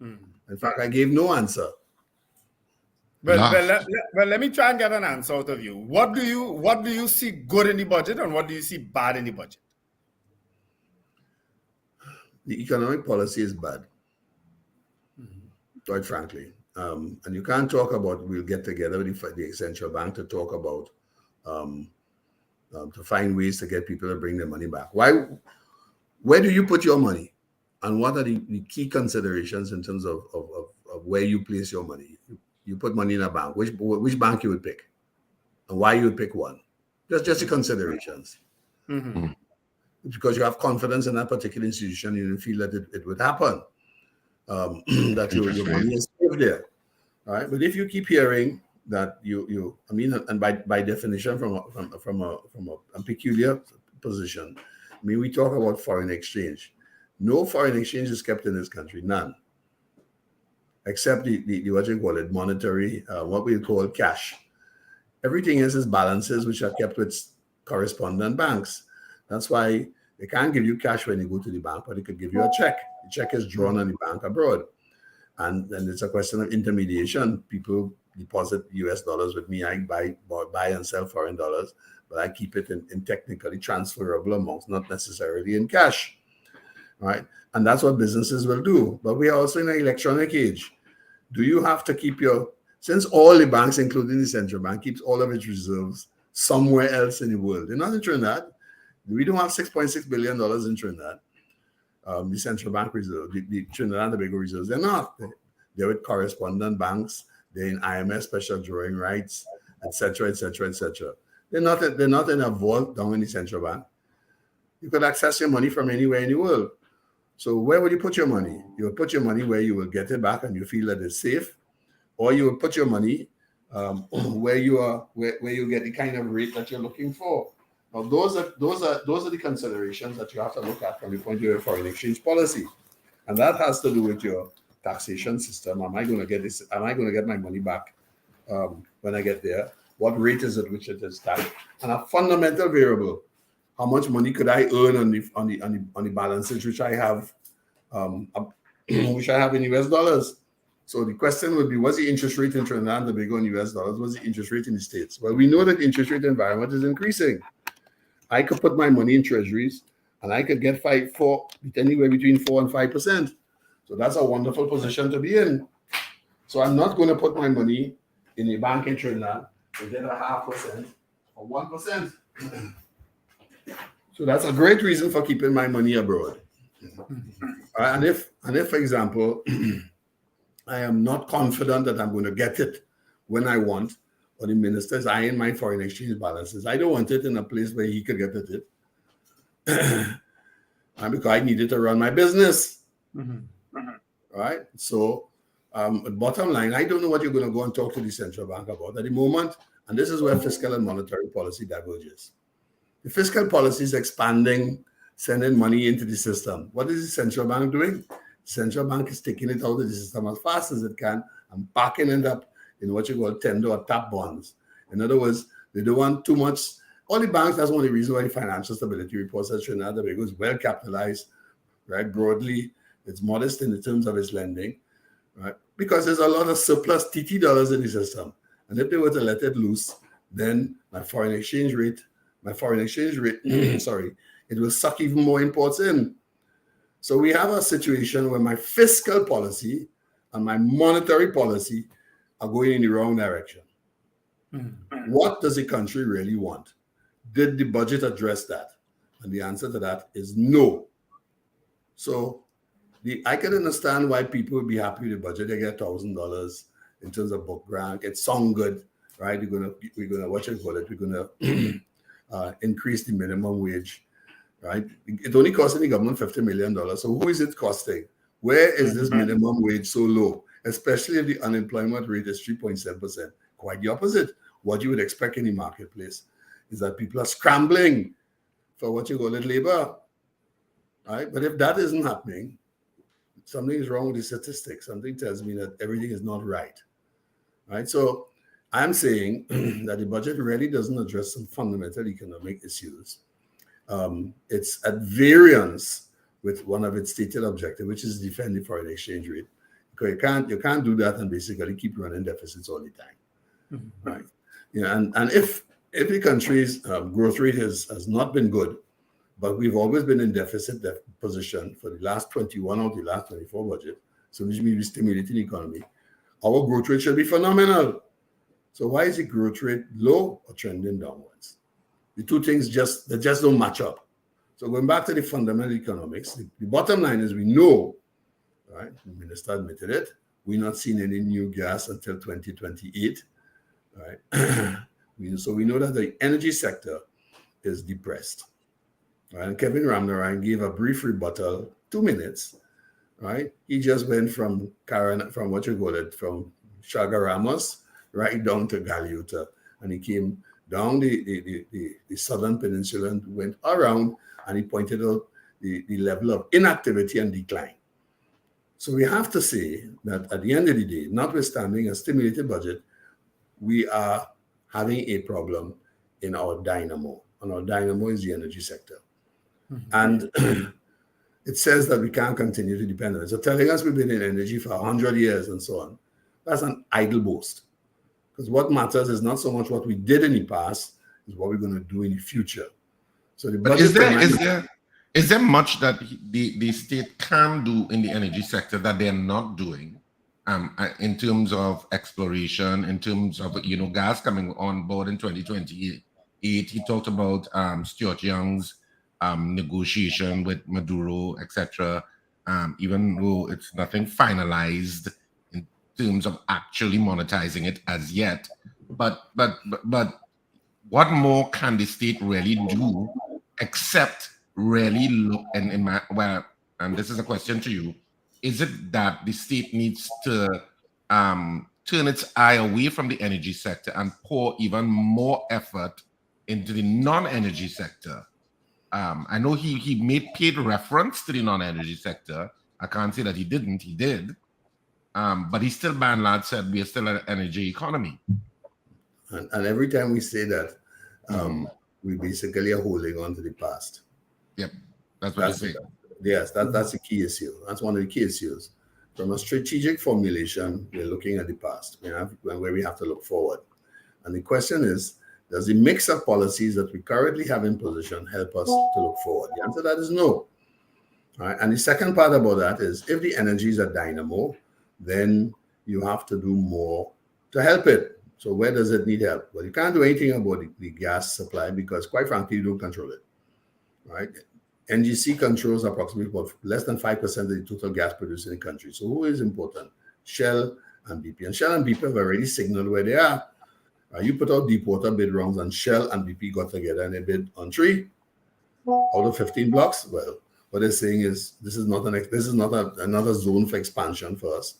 In fact, I gave no answer. Well, let me try and get an answer out of you. What do you see good in the budget, and what do you see bad in the budget? The economic policy is bad, quite frankly. And you can't talk about, we'll get together with the central bank to talk about, to find ways to get people to bring their money back. Where do you put your money? And what are the key considerations in terms of where you place your money? You put money in a bank. Which bank you would pick? And why you would pick one? Just the considerations. Mm-hmm. Because you have confidence in that particular institution, you feel that it would happen, that your money is safe there. All right, but if you keep hearing that and by definition from a peculiar position, I mean, we talk about foreign exchange. No foreign exchange is kept in this country, none, except the what you call it, monetary, what we call cash. Everything else is balances which are kept with correspondent banks. That's why they can't give you cash when you go to the bank, but they could give you a check. The check is drawn on the bank abroad. And it's a question of intermediation. People deposit US dollars with me. I buy and sell foreign dollars, but I keep it in technically transferable amounts, not necessarily in cash. Right? And that's what businesses will do. But we are also in an electronic age. Do you have to keep since all the banks, including the central bank, keeps all of its reserves somewhere else in the world? They're not in Trinidad. We don't have $6.6 billion in Trinidad. The central bank reserve, the Trinidad and Tobago reserves, they're not. They're with correspondent banks. They're in IMS special drawing rights, etc., etc., etc. They're not in a vault down in the central bank. You could access your money from anywhere in the world. So where would you put your money? You would put your money where you will get it back and you feel that it's safe, or you would put your money where you get the kind of rate that you're looking for. Now, those are the considerations that you have to look at from the point of view of foreign exchange policy, and that has to do with your taxation system. Am I going to get this? Am I going to get my money back when I get there? What rate is it which it is taxed? And a fundamental variable: how much money could I earn on the balances which I have, in US dollars? So the question would be: what's the interest rate in Trinidad and Tobago in US dollars? What's the interest rate in the States? Well, we know that the interest rate environment is increasing. I could put my money in treasuries and I could get anywhere between 4 and 5%. So that's a wonderful position to be in. So I'm not going to put my money in a bank in Trinidad to get 0.5% or 1%. So that's a great reason for keeping my money abroad. And if, for example, I am not confident that I'm going to get it when I want, or the minister is eyeing my foreign exchange balances, I don't want it in a place where he could get it. And because I need it to run my business. Right? So, bottom line, I don't know what you're going to go and talk to the central bank about at the moment. And this is where fiscal and monetary policy diverges. The fiscal policy is expanding, sending money into the system. What is the central bank doing? The central bank is taking it out of the system as fast as it can and packing it up in what you call tender or tap bonds. In other words, they don't want too much. All the banks, that's one of the reasons why the financial stability report says Trinidad and Tobago is well capitalized, right? Broadly, it's modest in the terms of its lending. right? Because there's a lot of surplus TT dollars in the system. And if they were to let it loose, then my foreign exchange rate, sorry, it will suck even more imports in. So we have a situation where my fiscal policy and my monetary policy are going in the wrong direction. What does the country really want? Did the budget address that? And the answer to that is no. So I can understand why people would be happy with the budget. They get $1,000 in terms of book grant. It sounds good, right? We're gonna what you call it? We're gonna increase the minimum wage, right? It only costing the government $50 million. So who is it costing? Where is this minimum wage so low? Especially if the unemployment rate is 3.7%. Quite the opposite. What you would expect in the marketplace is that people are scrambling for what you call it labor, right? But if that isn't happening, something is wrong with the statistics. Something tells me that everything is not right, right? So I'm saying that the budget really doesn't address some fundamental economic issues. It's at variance with one of its stated objectives, which is defend the foreign exchange rate. Because you can't do that and basically keep running deficits all the time, right? Yeah, and if the country's growth rate has not been good, but we've always been in deficit position for the last 21 or the last 24 budget, so which means we stimulating the economy, our growth rate should be phenomenal. So why is the growth rate low or trending downwards? The two things just don't match up. So going back to the fundamental economics, the bottom line is we know, right? The minister admitted it. We're not seeing any new gas until 2028, right? So we know that the energy sector is depressed. Right? And Kevin Ramnarayan gave a brief rebuttal, 2 minutes, right? He just went from Chaga Ramos right down to Galuta, and he came down the southern peninsula and went around, and he pointed out the level of inactivity and decline. So we have to say that at the end of the day, notwithstanding a stimulated budget, we are having a problem in our dynamo, and our dynamo is the energy sector. And it says that we can't continue to depend on it. So telling us we've been in energy for 100 years and so on, that's an idle boast. Because what matters is not so much what we did in the past, is what we're going to do in the future. So the budget is there much that the state can do in the energy sector that they're not doing? In terms of exploration, in terms of gas coming on board in 2028, he talked about Stuart Young's negotiation with Maduro, etc. Even though it's nothing finalized in terms of actually monetizing it as yet, but what more can the state really do except really look and this is a question to you. Is it that the state needs to turn its eye away from the energy sector and pour even more effort into the non-energy sector? I know he made paid reference to the non-energy sector. I can't say that he didn't. He did. But he still, by and large, said we are still an energy economy. And every time we say that, we basically are holding on to the past. Yep, that's what I say. Yes, that's the key issue. That's one of the key issues. From a strategic formulation, we're looking at the past, where we have to look forward. And the question is, does the mix of policies that we currently have in position help us to look forward? The answer to that is no. All right. And the second part about that is, if the energy is a dynamo, then you have to do more to help it. So where does it need help? Well, you can't do anything about the gas supply because, quite frankly, you don't control it. Right? NGC controls approximately less than 5% of the total gas produced in the country. So who is important? Shell and BP. And Shell and BP have already signaled where they are. You put out deep water bid rounds, and Shell and BP got together and they bid on 3 out of 15 blocks. Well, what they're saying is this is not another zone for expansion for us,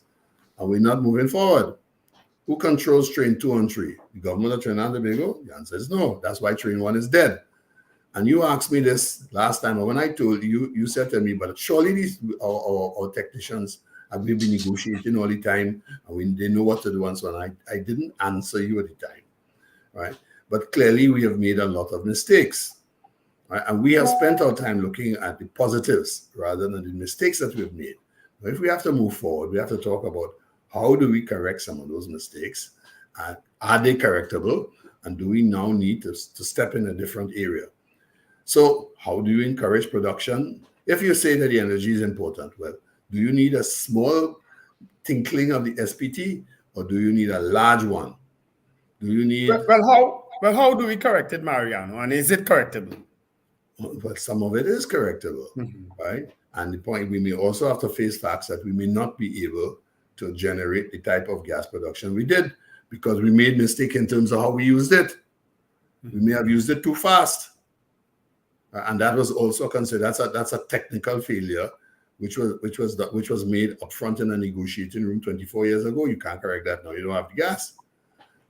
and we're not moving forward. Who controls train 2 and 3? The government of Trinidad and Tobago? The answer is no. That's why train 1 is dead. And you asked me this last time, and when I told you, you said to me, but surely our technicians have been negotiating all the time, and they know what to do and so on. I didn't answer you at the time, right? But clearly we have made a lot of mistakes, right? And we have spent our time looking at the positives rather than the mistakes that we've made. But if we have to move forward, we have to talk about How do we correct some of those mistakes? Are they correctable? And do we now need to step in a different area? So how do you encourage production? If you say that the energy is important, well, do you need a small tinkling of the SPT, or do you need a large one? Do you need... How do we correct it, Mariano? And is it correctable? Well, some of it is correctable, right? And the point, we may also have to face facts that we may not be able to generate the type of gas production we did because we made mistake in terms of how we used it. We may have used it too fast. And that was also considered, that's a technical failure, which was made upfront in a negotiating room 24 years ago. You can't correct that now. You don't have the gas,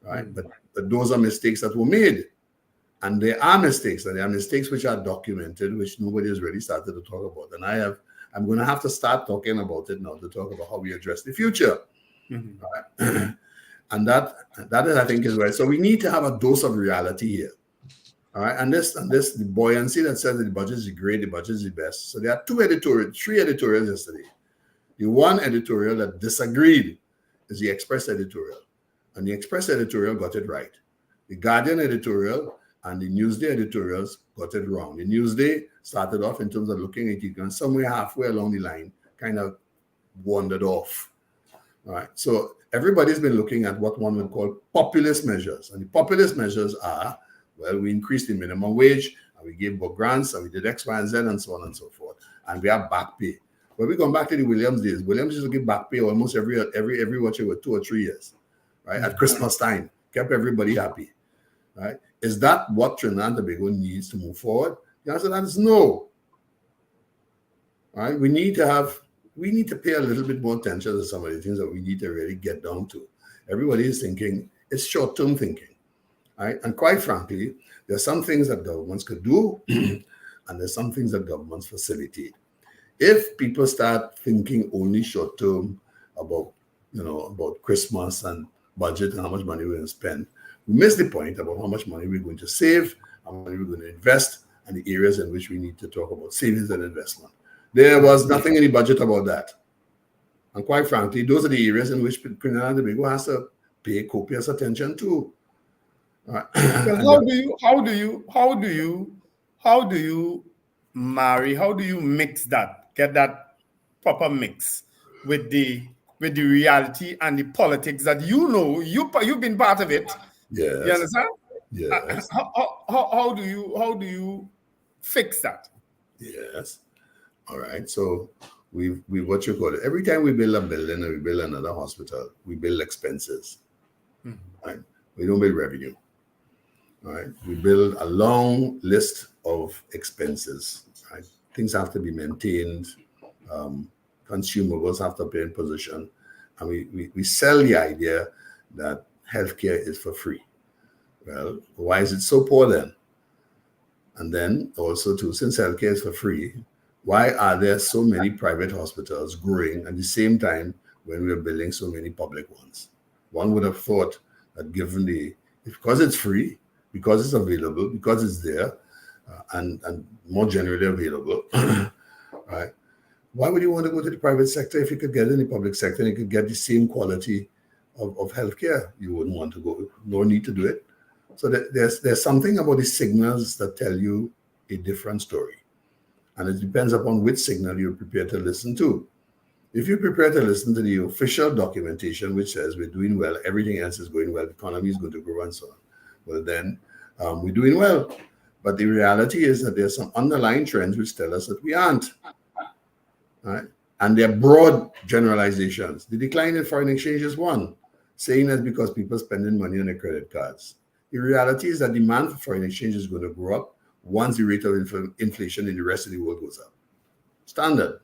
right? But those are mistakes that were made. And there are mistakes, and there are mistakes which are documented, which nobody has really started to talk about. And I'm going to have to start talking about it now to talk about how we address the future. Right? And that is, I think, is right. So we need to have a dose of reality here. All right. And the buoyancy that says that the budget is great, the budget is the best. So there are three editorials yesterday. The one editorial that disagreed is the Express editorial. And the Express editorial got it right. The Guardian editorial and the Newsday editorials got it wrong. The Newsday started off in terms of looking at it, and somewhere halfway along the line kind of wandered off. All right. So everybody's been looking at what one would call populist measures. And the populist measures are, well, we increased the minimum wage, and we gave book grants, and we did X, Y, and Z, and so on and so forth. And we have back pay. But we're going back to the Williams days. Williams used to give back pay almost every watch with 2 or 3 years, right? At Christmas time, kept everybody happy, right? Is that what Trinidad and Tobago needs to move forward? The answer to that is no. Right? We need to pay a little bit more attention to some of the things that we need to really get down to. Everybody is thinking, it's short-term thinking. Right? And quite frankly, there are some things that governments could do, and there's some things that governments facilitate. If people start thinking only short-term about Christmas and budget and how much money we're going to spend, we miss the point about how much money we're going to save, how much money we're going to invest, and the areas in which we need to talk about savings and investment. There was nothing in the budget about that. And quite frankly, those are the areas in which Trinidad and Tobago has to pay copious attention to. Right. Well, how do you marry, how do you mix that, get that proper mix with the reality and the politics that you've been part of it? Yes. You understand? Yes. How do you fix that? Yes. All right. So we what you call it. Every time we build a building or we build another hospital, we build expenses. Right? We don't build revenue. All right. We build a long list of expenses. Right? Things have to be maintained. Consumables have to be in position. And we sell the idea that healthcare is for free. Well, why is it so poor then? And then also too, since healthcare is for free, why are there so many private hospitals growing at the same time when we're building so many public ones? One would have thought that because it's free, because it's available, because it's there, and more generally available, right? Why would you want to go to the private sector if you could get in the public sector and you could get the same quality of healthcare? You wouldn't want to go, no need to do it. So there's something about the signals that tell you a different story. And it depends upon which signal you're prepared to listen to. If you're prepared to listen to the official documentation, which says we're doing well, everything else is going well, the economy is going to grow and so on, well then we're doing well. But the reality is that there's some underlying trends which tell us that we aren't. Right? And they're broad generalizations. The decline in foreign exchange is one, saying that because people are spending money on their credit cards. The reality is that demand for foreign exchange is going to grow up once the rate of inflation in the rest of the world goes up. Standard,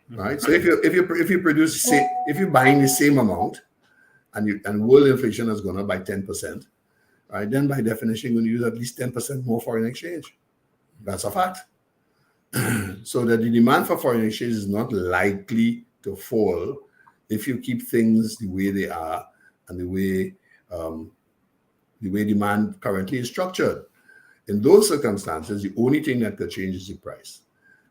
right? So if you're buying the same amount, and world inflation has gone up by 10%, right? Then by definition, you're going to use at least 10% more foreign exchange. That's a fact. So that the demand for foreign exchange is not likely to fall if you keep things the way they are and the way demand currently is structured. In those circumstances, the only thing that could change is the price.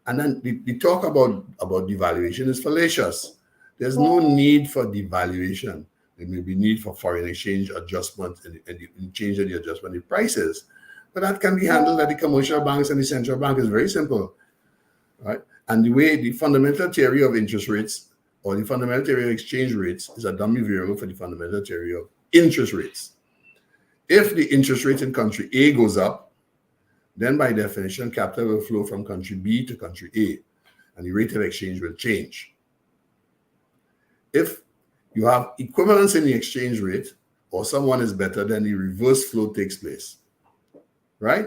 And then the talk about devaluation is fallacious. There's no need for devaluation. There may be need for foreign exchange adjustment and change of the adjustment in prices. But that can be handled at the commercial banks and the central bank. Is very simple, right? And the way the fundamental theory of interest rates or the fundamental theory of exchange rates is a dummy variable for the fundamental theory of interest rates. If the interest rate in country A goes up, then by definition, capital will flow from country B to country A, and the rate of exchange will change. If you have equivalence in the exchange rate, or someone is better, then the reverse flow takes place, right?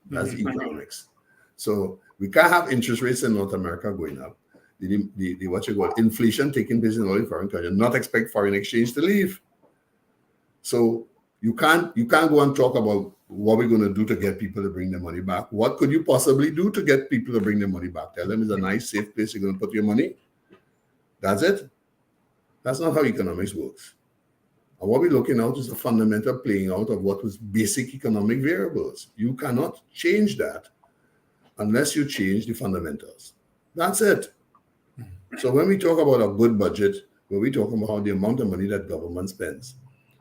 That's the economics. So we can't have interest rates in North America going up. The what you call inflation taking place in all the foreign countries, not expect foreign exchange to leave. So you can't go and talk about what we're going to do to get people to bring their money back. What could you possibly do to get people to bring their money back? Tell them it's a nice, safe place you're going to put your money. That's it. That's not how economics works. And what we're looking at is the fundamental playing out of what was basic economic variables. You cannot change that unless you change the fundamentals. That's it. So when we talk about a good budget, when we talk about the amount of money that government spends,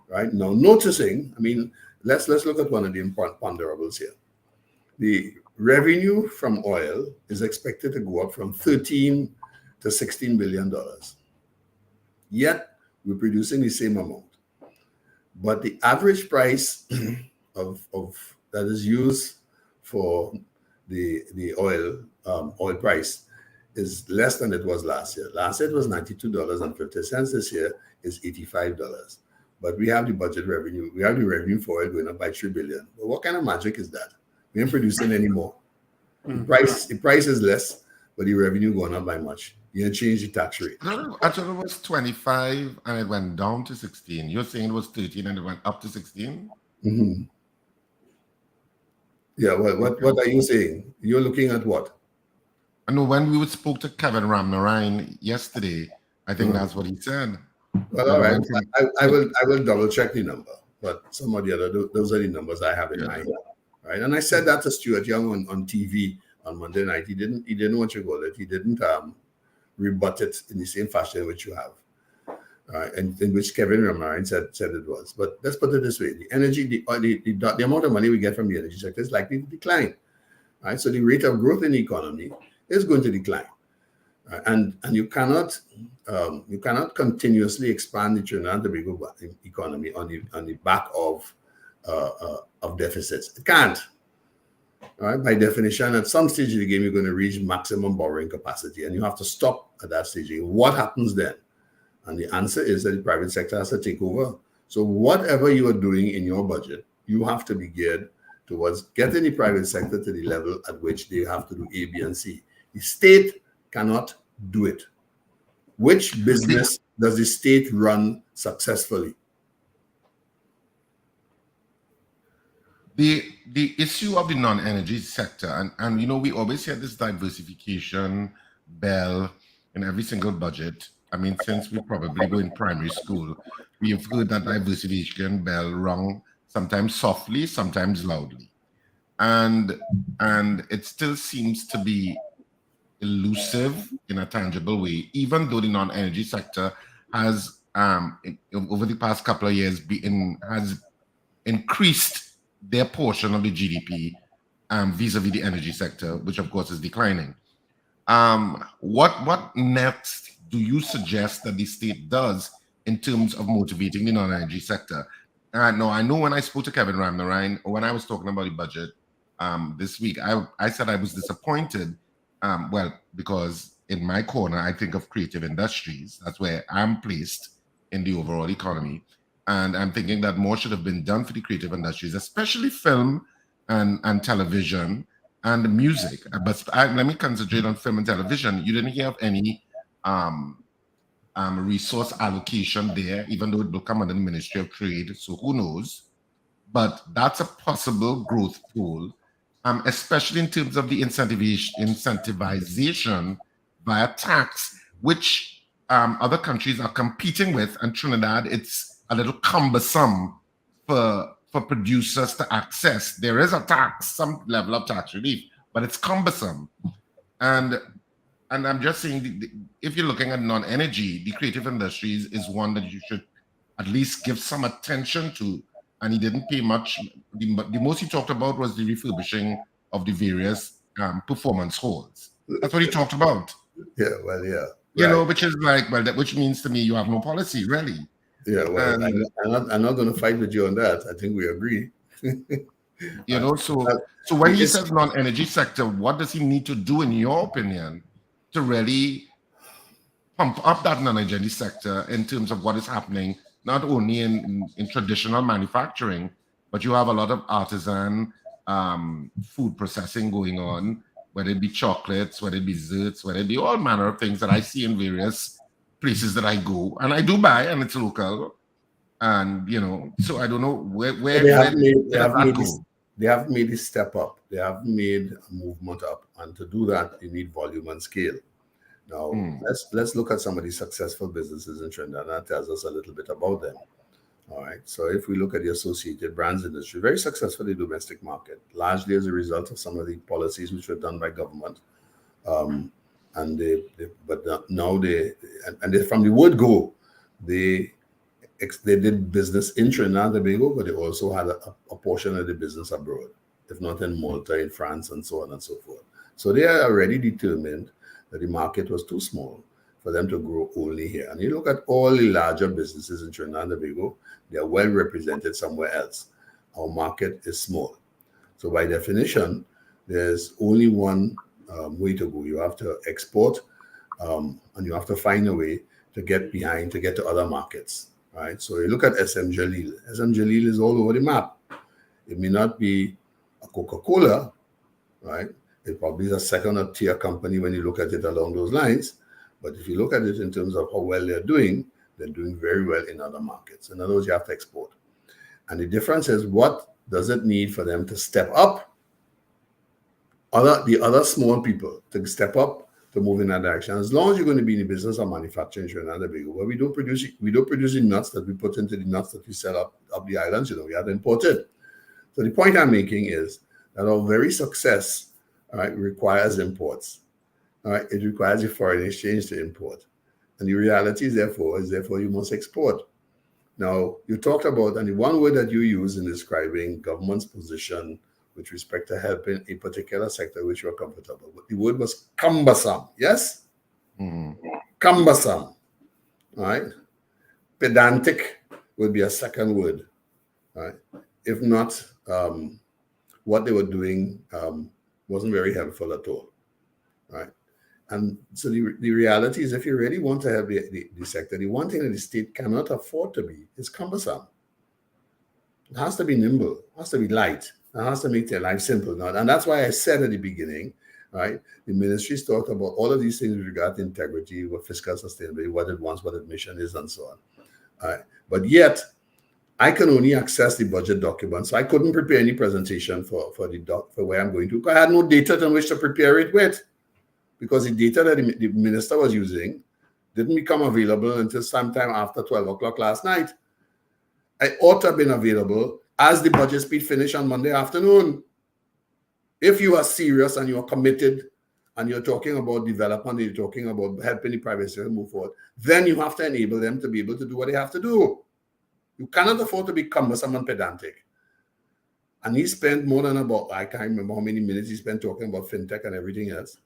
right? Now, noticing, I mean, let's look at one of the important ponderables here. The revenue from oil is expected to go up from $13 to $16 billion. Yet, we're producing the same amount. But the average price of that is used for the oil price is less than it was last year. Last year, it was $92.50. This year is $85. But we have the budget revenue. We have the revenue for oil going up by $3 billion. But what kind of magic is that? We ain't producing any more. The price is less, but the revenue going up by much. You didn't change the tax rate. No, I thought it was 25 and it went down to 16. You're saying it was 13 and it went up to 16? Mm-hmm. Yeah, well, what are you saying? You're looking at what? I know when we spoke to Kevin Ramnarine yesterday, I think that's what he said. Well, all right. I will double check the number, but some of the other, those are the numbers I have in mind. Right. And I said that to Stuart Young on TV on Monday night. He didn't want you to go there. He didn't rebut it in the same fashion which you have, and in which Kevin Ramnarine said it was. But let's put it this way: the energy, the amount of money we get from the energy sector is likely to decline. Right, so the rate of growth in the economy is going to decline, and you cannot continuously expand the Trinidad and Tobago economy on the back of deficits. It can't. All right, by definition, at some stage of the game, you're going to reach maximum borrowing capacity, and you have to stop at that stage. What happens then? And the answer is that the private sector has to take over. So whatever you are doing in your budget, you have to be geared towards getting the private sector to the level at which they have to do A, B, and C. The state cannot do it. Which business does the state run successfully? The issue of the non-energy sector, and you know, we always hear this diversification bell in every single budget. I mean, since we probably go in primary school, we have heard that diversification bell rung sometimes softly, sometimes loudly. And it still seems to be elusive in a tangible way, even though the non-energy sector has, over the past couple of years, has increased their portion of the GDP vis-a-vis the energy sector, which of course is declining. What next do you suggest that the state does in terms of motivating the non-energy sector? No, I know when I spoke to Kevin Ramnarine, when I was talking about the budget this week, I said I was disappointed. Well, because in my corner, I think of creative industries. That's where I'm placed in the overall economy. And I'm thinking that more should have been done for the creative industries, especially film and television and music. But let me concentrate on film and television. You didn't hear of any resource allocation there, even though it will come under the Ministry of Trade. So who knows? But that's a possible growth tool, especially in terms of the incentivization via tax, which other countries are competing with. And Trinidad, it's a little cumbersome for producers to access. There is a tax, some level of tax relief, but it's cumbersome. And And I'm just saying, if you're looking at non-energy, the creative industries is one that you should at least give some attention to. And he didn't pay much. The most he talked about was the refurbishing of the various performance halls. That's what he talked about. Yeah, well, yeah. You know, which is like, well, which means to me you have no policy, really. Yeah, well, I'm not going to fight with you on that. I think we agree. You know, so when he says non-energy sector, what does he need to do, in your opinion, to really pump up that non-energy sector in terms of what is happening, not only in traditional manufacturing, but you have a lot of artisan food processing going on, whether it be chocolates, whether it be desserts, whether it be all manner of things that I see in various places that I go, and I do buy, and it's local. And, you know, so I don't know where they haven't made this step up. They haven't made a movement up. And to do that, you need volume and scale. Now, let's look at some of these successful businesses in Trinidad. That tells us a little bit about them. All right. So if we look at the Associated Brands industry, very successful in the domestic market, largely as a result of some of the policies which were done by government. From the word go, they did business in Trinidad and Tobago, but they also had a portion of the business abroad, if not in Malta, in France, and so on and so forth. So they are already determined that the market was too small for them to grow only here. And you look at all the larger businesses in Trinidad and Tobago, they are well represented somewhere else. Our market is small. So by definition, there's only one way to go. You have to export, and you have to find a way to get to other markets. Right. So you look at SM Jalil. SM Jalil is all over the map. It may not be a Coca-Cola, right? It probably is a second or tier company when you look at it along those lines. But if you look at it in terms of how well they're doing very well in other markets. In other words, you have to export. And the difference is, what does it need for them to step up? The other small people to step up to move in that direction. As long as you're going to be in the business of manufacturing in Trinidad and Tobago, where we don't produce the nuts that we put into the nuts that we sell up the islands, we have to import it. So the point I'm making is that our very success, all right, requires imports. All right, it requires a foreign exchange to import. And the reality is therefore you must export. Now, you talked about, and the one word that you use in describing government's position with respect to helping a particular sector which you are comfortable with. The word was cumbersome, yes? Cumbersome, all right? Pedantic would be a second word, all right? If not, what they were doing wasn't very helpful at all, right? And so the reality is, if you really want to help the sector, the one thing that the state cannot afford to be is cumbersome. It has to be nimble, it has to be light. It has to make their life simple now. And that's why I said at the beginning, right, the ministries talk about all of these things with regard to integrity, what fiscal sustainability, what it wants, what its mission is, and so on. All right. But yet, I can only access the budget document. So I couldn't prepare any presentation for where I'm going to, because I had no data on which to prepare it with. Because the data that the minister was using didn't become available until sometime after 12 o'clock last night. I ought to have been available as the budget speech finished on Monday afternoon. If you are serious and you're committed and you're talking about development, you're talking about helping the private sector move forward, then you have to enable them to be able to do what they have to do. You cannot afford to be cumbersome and pedantic. And he spent more than about, I can't remember how many minutes he spent talking about fintech and everything else,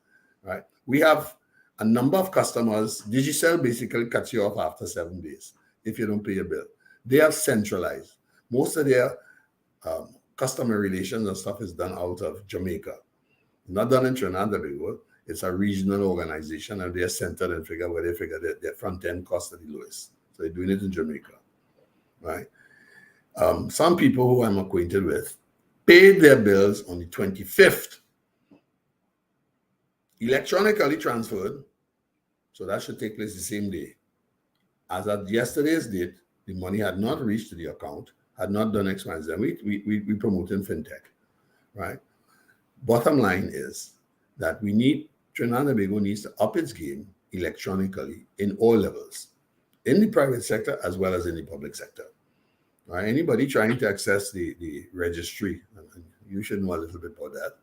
right? We have a number of customers. Digicel basically cuts you off after 7 days if you don't pay your bill. They are centralized. Most of their customer relations and stuff is done out of Jamaica. Not done in Trinidad and Tobago. It's a regional organization, and they're centered and where they figure that their front end cost are the lowest. So they're doing it in Jamaica, right? Some people who I'm acquainted with paid their bills on the 25th, electronically transferred. So that should take place the same day. As at yesterday's date, the money had not reached the account, had not done X, Y, Z. We promoting fintech, right? Bottom line is that Trinidad and Tobago needs to up its game electronically in all levels, in the private sector as well as in the public sector. Right? Anybody trying to access the registry, and you should know a little bit about that,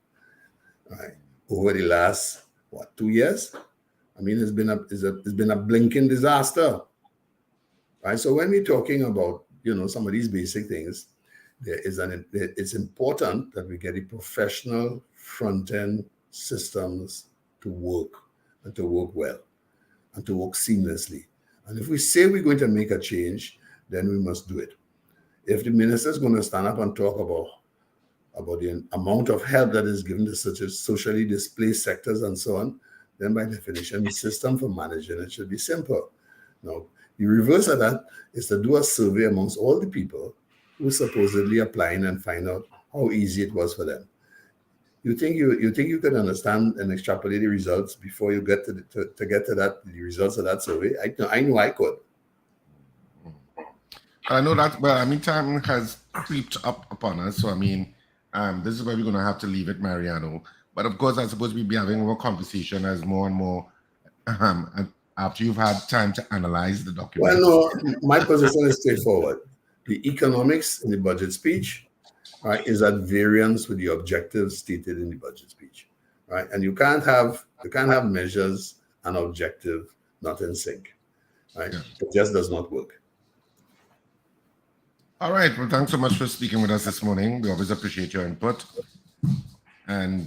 right? Over the last, 2 years, I mean, it's been a blinking disaster, right? So when we're talking about, some of these basic things, it's important that we get the professional front-end systems to work and to work well and to work seamlessly. And if we say we're going to make a change, then we must do it. If the minister is going to stand up and talk about the amount of help that is given to such as socially displaced sectors and so on, then by definition, the system for managing it should be simple. Now, the reverse of that is to do a survey amongst all the people who are supposedly applying and find out how easy it was for them. You think you can understand and extrapolate the results before you get to the results of that survey? I know I could. I know that. Well, I mean, time has creeped up upon us, so I mean, this is where we're going to have to leave it, Mariano. But of course, I suppose we'll be having more conversation as more and more after you've had time to analyze the document. Well, no, my position is straightforward. The economics in the budget speech, right, is at variance with the objectives stated in the budget speech, right? And you can't have measures and objective not in sync, right? Yeah. It just does not work. All right. Well, thanks so much for speaking with us this morning. We always appreciate your input. And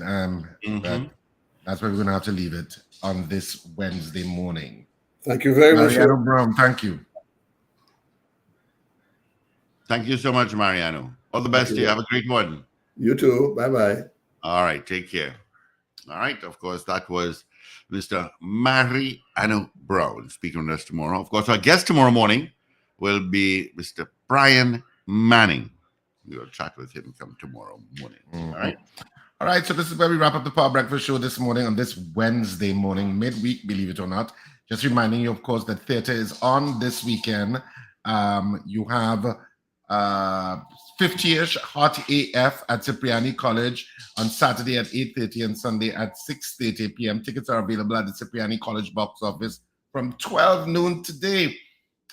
that's where we're going to have to leave it on this Wednesday morning. Thank you very much. Mariano Brown, thank you. Thank you so much, Mariano. All the best to you. Have a great one. You too. Bye-bye. All right. Take care. All right. Of course, that was Mr. Mariano Brown speaking with us tomorrow. Of course, our guest tomorrow morning will be Mr. Brian Manning. We will chat with him come tomorrow morning. All right. All right. So this is where we wrap up the Power Breakfast Show this morning on this Wednesday morning, midweek, believe it or not. Just reminding you, of course, that theater is on this weekend. You have 50-ish Hot AF at Cipriani College on Saturday at 8:30 and Sunday at 6:30 p.m. Tickets are available at the Cipriani College box office from 12 noon today.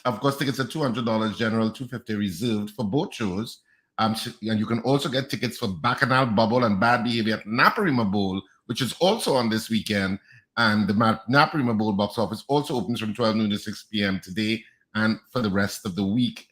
Of course, tickets are $200 general, $250 reserved for both shows. And you can also get tickets for Bacchanal Bubble and Bad Behavior at Naparima Bowl, which is also on this weekend. And the Naparima Bowl box office also opens from 12 noon to 6 p.m. today and for the rest of the week.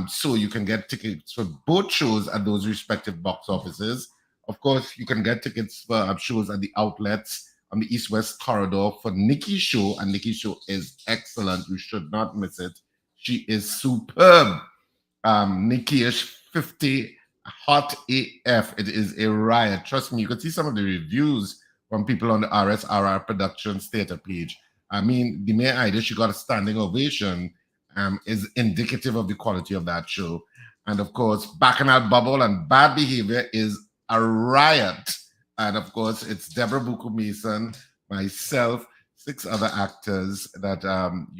So you can get tickets for both shows at those respective box offices. Of course, you can get tickets for shows at the outlets on the East-West corridor for Nikki's show, and Nikki's show is excellent. You should not miss it. She is superb. Nikki-ish 50 Hot AF. It is a riot. Trust me, you can see some of the reviews from people on the RSRR Productions theater page. I mean, the mere idea she got a standing ovation is indicative of the quality of that show. And of course, Bacchanal Bubble and Bad Behavior is a riot. And of course, it's Deborah Buku Mason, myself, 6 other actors that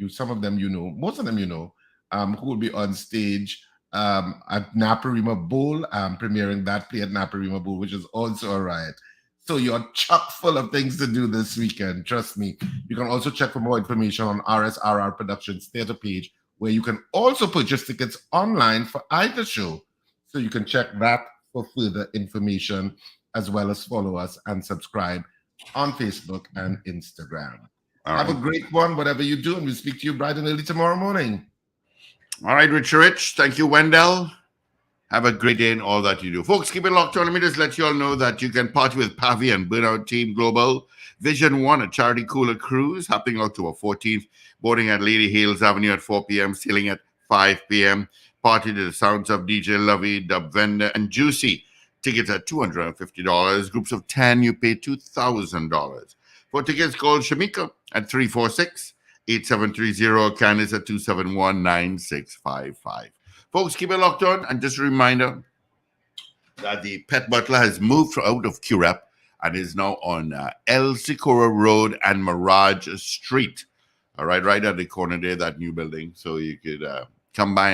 some of them you know, most of them you know, who will be on stage at Naparima Bowl, premiering that play at Naparima Bowl, which is also a riot. So you're chock full of things to do this weekend, trust me. You can also check for more information on RSRR Productions theater page, where you can also purchase tickets online for either show. So you can check that for further information, as well as follow us and subscribe on Facebook and Instagram. Have a great one, whatever you do, and we'll speak to you bright and early tomorrow morning. All right, Rich. Thank you, Wendell. Have a great day in all that you do. Folks, keep it locked on. Let me just let you all know that you can party with Pavi and Burnout Team Global Vision 1, a charity cooler cruise happening October 14th. Boarding at Lady Hales Avenue at 4 p.m., sailing at 5 p.m. Party to the sounds of DJ Lovey, Dub Vendor, and Juicy. Tickets are $250. Groups of 10, you pay $2,000. For tickets, call Shamika at 346-8730, Candice at 271-9655. Folks, keep it locked on. And just a reminder that the Pet Butler has moved out of QREP and is now on El Sikora Road and Mirage Street. All right, right at the corner there, that new building. So you could come by and